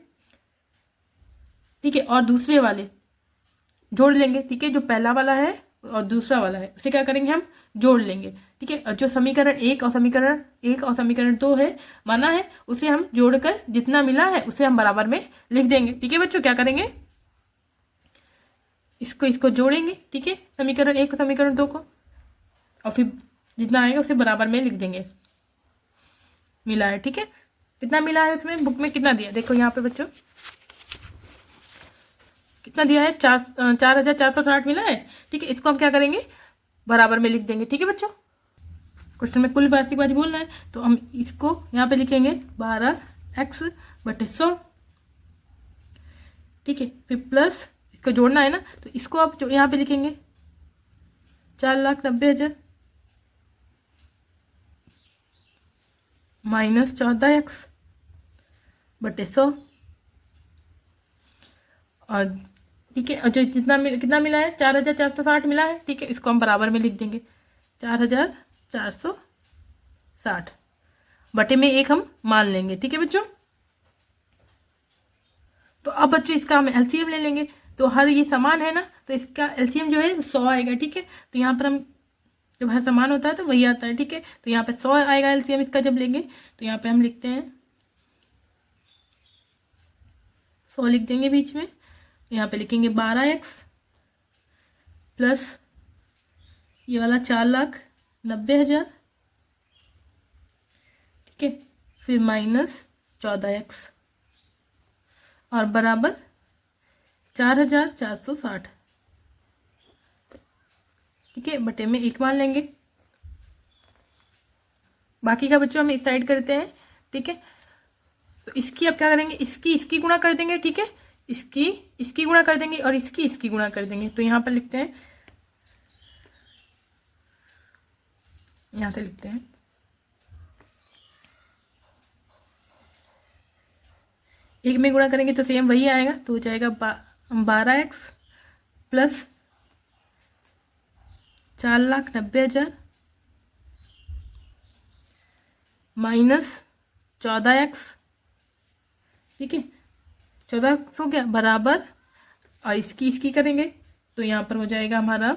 ठीक है, और दूसरे वाले जोड़ लेंगे। ठीक है, जो पहला वाला है और दूसरा वाला है उसे क्या करेंगे, हम जोड़ लेंगे। ठीक है, और जो समीकरण 1 और समीकरण 2 है माना है, उसे हम जोड़कर जितना मिला है उसे हम बराबर में लिख देंगे। ठीक है बच्चों, क्या करेंगे, इसको जोड़ेंगे। ठीक है, समीकरण 1 और समीकरण 2 को, और फिर जितना आएगा उसे बराबर में लिख देंगे, मिला है। ठीक है, कितना मिला है, उसमें बुक में कितना दिया, देखो यहाँ पे बच्चों कितना दिया है, 4,460 मिला है। ठीक है, इसको हम क्या करेंगे, बराबर में लिख देंगे। ठीक है बच्चों, क्वेश्चन में कुल वार्षिक ब्याज बोलना है तो हम इसको यहाँ पे लिखेंगे 12x बटे 100। ठीक है, फिर प्लस इसको जोड़ना है ना, तो इसको आप जो यहाँ पे लिखेंगे 4,90,000 माइनस 14x बटे 100। और ठीक है, और जो कितना मिला है, 4,460 मिला है। ठीक है, इसको हम बराबर में लिख देंगे 4,460 बटे में 1 हम मान लेंगे। ठीक है बच्चों, तो अब बच्चों इसका हम एलसीएम ले लेंगे। तो हर ये समान है ना, तो इसका एलसीएम जो है 100 आएगा। ठीक है, तो यहाँ पर हम जब हर समान होता है तो वही आता है। ठीक है, तो यहाँ पे 100 आएगा एलसीएम इसका जब लेंगे, तो यहाँ पे हम लिखते हैं 100 लिख देंगे बीच में। यहाँ पे लिखेंगे 12x प्लस ये वाला 4,90,000। ठीक है, फिर माइनस 14x और बराबर 4,460। ठीक है, बटे में 1 मान लेंगे। बाकी का बच्चों हम इस साइड करते हैं। ठीक है, तो इसकी अब क्या करेंगे, इसकी गुणा कर देंगे। ठीक है, इसकी गुणा कर देंगे और इसकी गुणा कर देंगे। तो यहाँ पर लिखते हैं, यहाँ से लिखते हैं एक में गुणा करेंगे तो सेम वही आएगा, तो हो जाएगा 12x प्लस 4,90,000 माइनस 14x। ठीक है, 14 हो गया बराबर, और इसकी करेंगे तो यहाँ पर हो जाएगा हमारा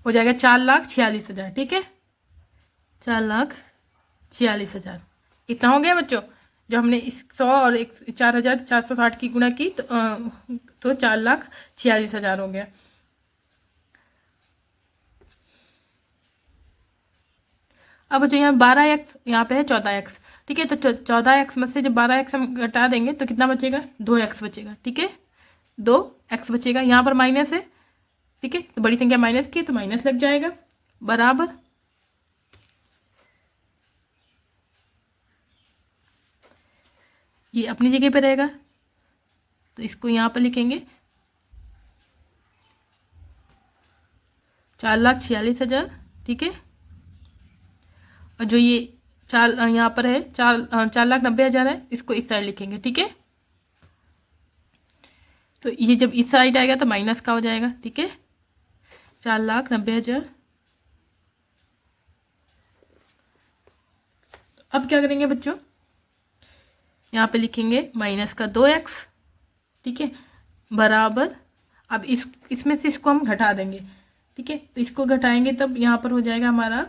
हो जाएगा 4,46,000। ठीक है, 4,46,000 इतना हो गया बच्चों। जो हमने इस 100 और 4,460 की गुणा की तो 4,46,000 हो गया। अब बच्चों यहाँ 12x, यहाँ पे है 14x। ठीक है, तो 14x में से जब 12x हम घटा देंगे तो कितना बचेगा, 2x बचेगा। ठीक है, 2x बचेगा, यहाँ पर माइनस है। ठीक है। तो बड़ी संख्या माइनस की तो माइनस लग जाएगा, बराबर ये अपनी जगह पे रहेगा, तो इसको यहाँ पर लिखेंगे 4,46,000, ठीक है। और जो ये यहाँ पर है 4,90,000 है, इसको इस साइड लिखेंगे, ठीक है। तो ये जब इस साइड आएगा तो माइनस का हो जाएगा, ठीक है। 4,90,000। अब क्या करेंगे बच्चों, यहाँ पे लिखेंगे माइनस का 2x, ठीक है, बराबर, अब इसमें से इसको हम घटा देंगे, ठीक है। तो इसको घटाएंगे तब यहाँ पर हो जाएगा हमारा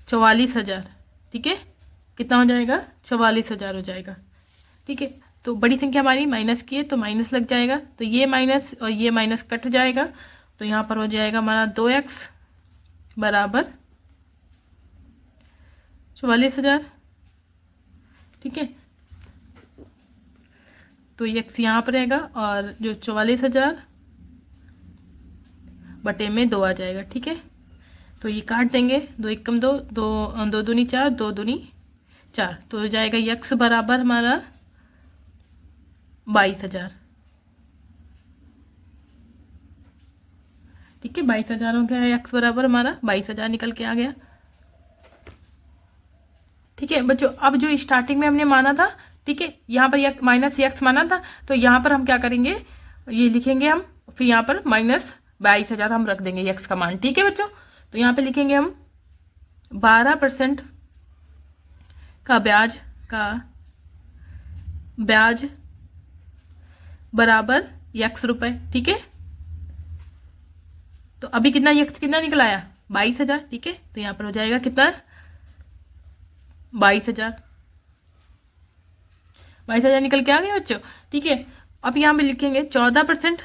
44,000, ठीक है। कितना हो जाएगा, 44,000 हो जाएगा, ठीक है। तो बड़ी संख्या हमारी माइनस की है तो माइनस लग जाएगा, तो ये माइनस और ये माइनस कट जाएगा, तो यहाँ पर हो जाएगा हमारा 2x बराबर 44,000, ठीक है। तो ये x यहाँ पर रहेगा और जो 44,000 बटे में 2 आ जाएगा, ठीक है। तो ये काट देंगे, 2 एकम 2, 2 दूनी 4, 2 दूनी 4, तो हो जाएगा x बराबर हमारा 22,000, ठीक है। 22,000 हो गया, x बराबर हमारा 22,000 निकल के आ गया, ठीक है बच्चों। अब जो स्टार्टिंग में हमने माना था, ठीक है, यहाँ पर माइनस x माना था, तो यहाँ पर हम क्या करेंगे, ये लिखेंगे हम, फिर यहाँ पर माइनस 22,000 हम रख देंगे x का मान, ठीक है बच्चों। तो यहाँ पे लिखेंगे हम 12% का ब्याज बराबर x रुपए, ठीक है। तो अभी कितना x कितना निकल आया, 22,000, ठीक है। तो यहाँ पर हो जाएगा कितना, 22,000 निकल के आ गया बच्चों, ठीक है। अब यहाँ पे लिखेंगे 14%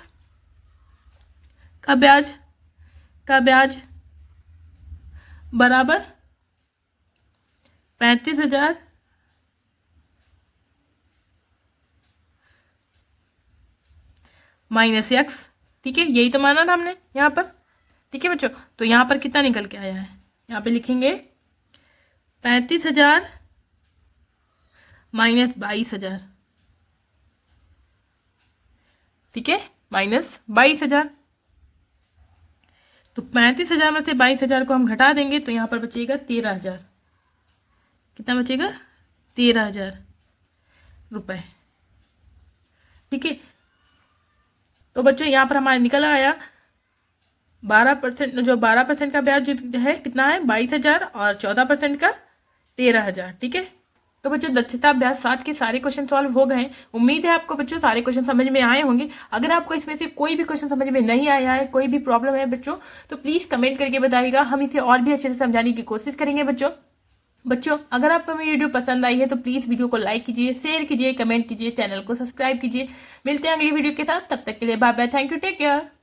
का ब्याज बराबर 35,000 माइनस x, ठीक है। यही तो माना था हमने यहाँ पर, ठीक है बच्चों। तो यहाँ पर कितना निकल के आया है, यहाँ पे लिखेंगे 35,000 माइनस 22,000, ठीक है, माइनस 22,000। तो 35,000 में से 22,000 को हम घटा देंगे तो यहाँ पर बचेगा 13,000, कितना बचेगा, 13,000 रुपए, ठीक है। तो बच्चों यहाँ पर हमारा निकल आया 12%, जो 12% का ब्याज है कितना है 22,000 और 14% का 13,000, ठीक है। तो बच्चों दक्षता अभ्यास 7 के सारे क्वेश्चन सॉल्व हो गए। उम्मीद है आपको बच्चों सारे क्वेश्चन समझ में आए होंगे। अगर आपको इसमें से कोई भी क्वेश्चन समझ में नहीं आया है, कोई भी प्रॉब्लम है बच्चों, तो प्लीज कमेंट करके बताइएगा, हम इसे और भी अच्छे से समझाने की कोशिश करेंगे बच्चों। अगर आपको मेरी वीडियो पसंद आई है तो प्लीज वीडियो को लाइक कीजिए, शेयर कीजिए, कमेंट कीजिए, चैनल को सब्सक्राइब कीजिए। मिलते हैं अगली वीडियो के साथ, तब तक के लिए bye bye, thank you, take care.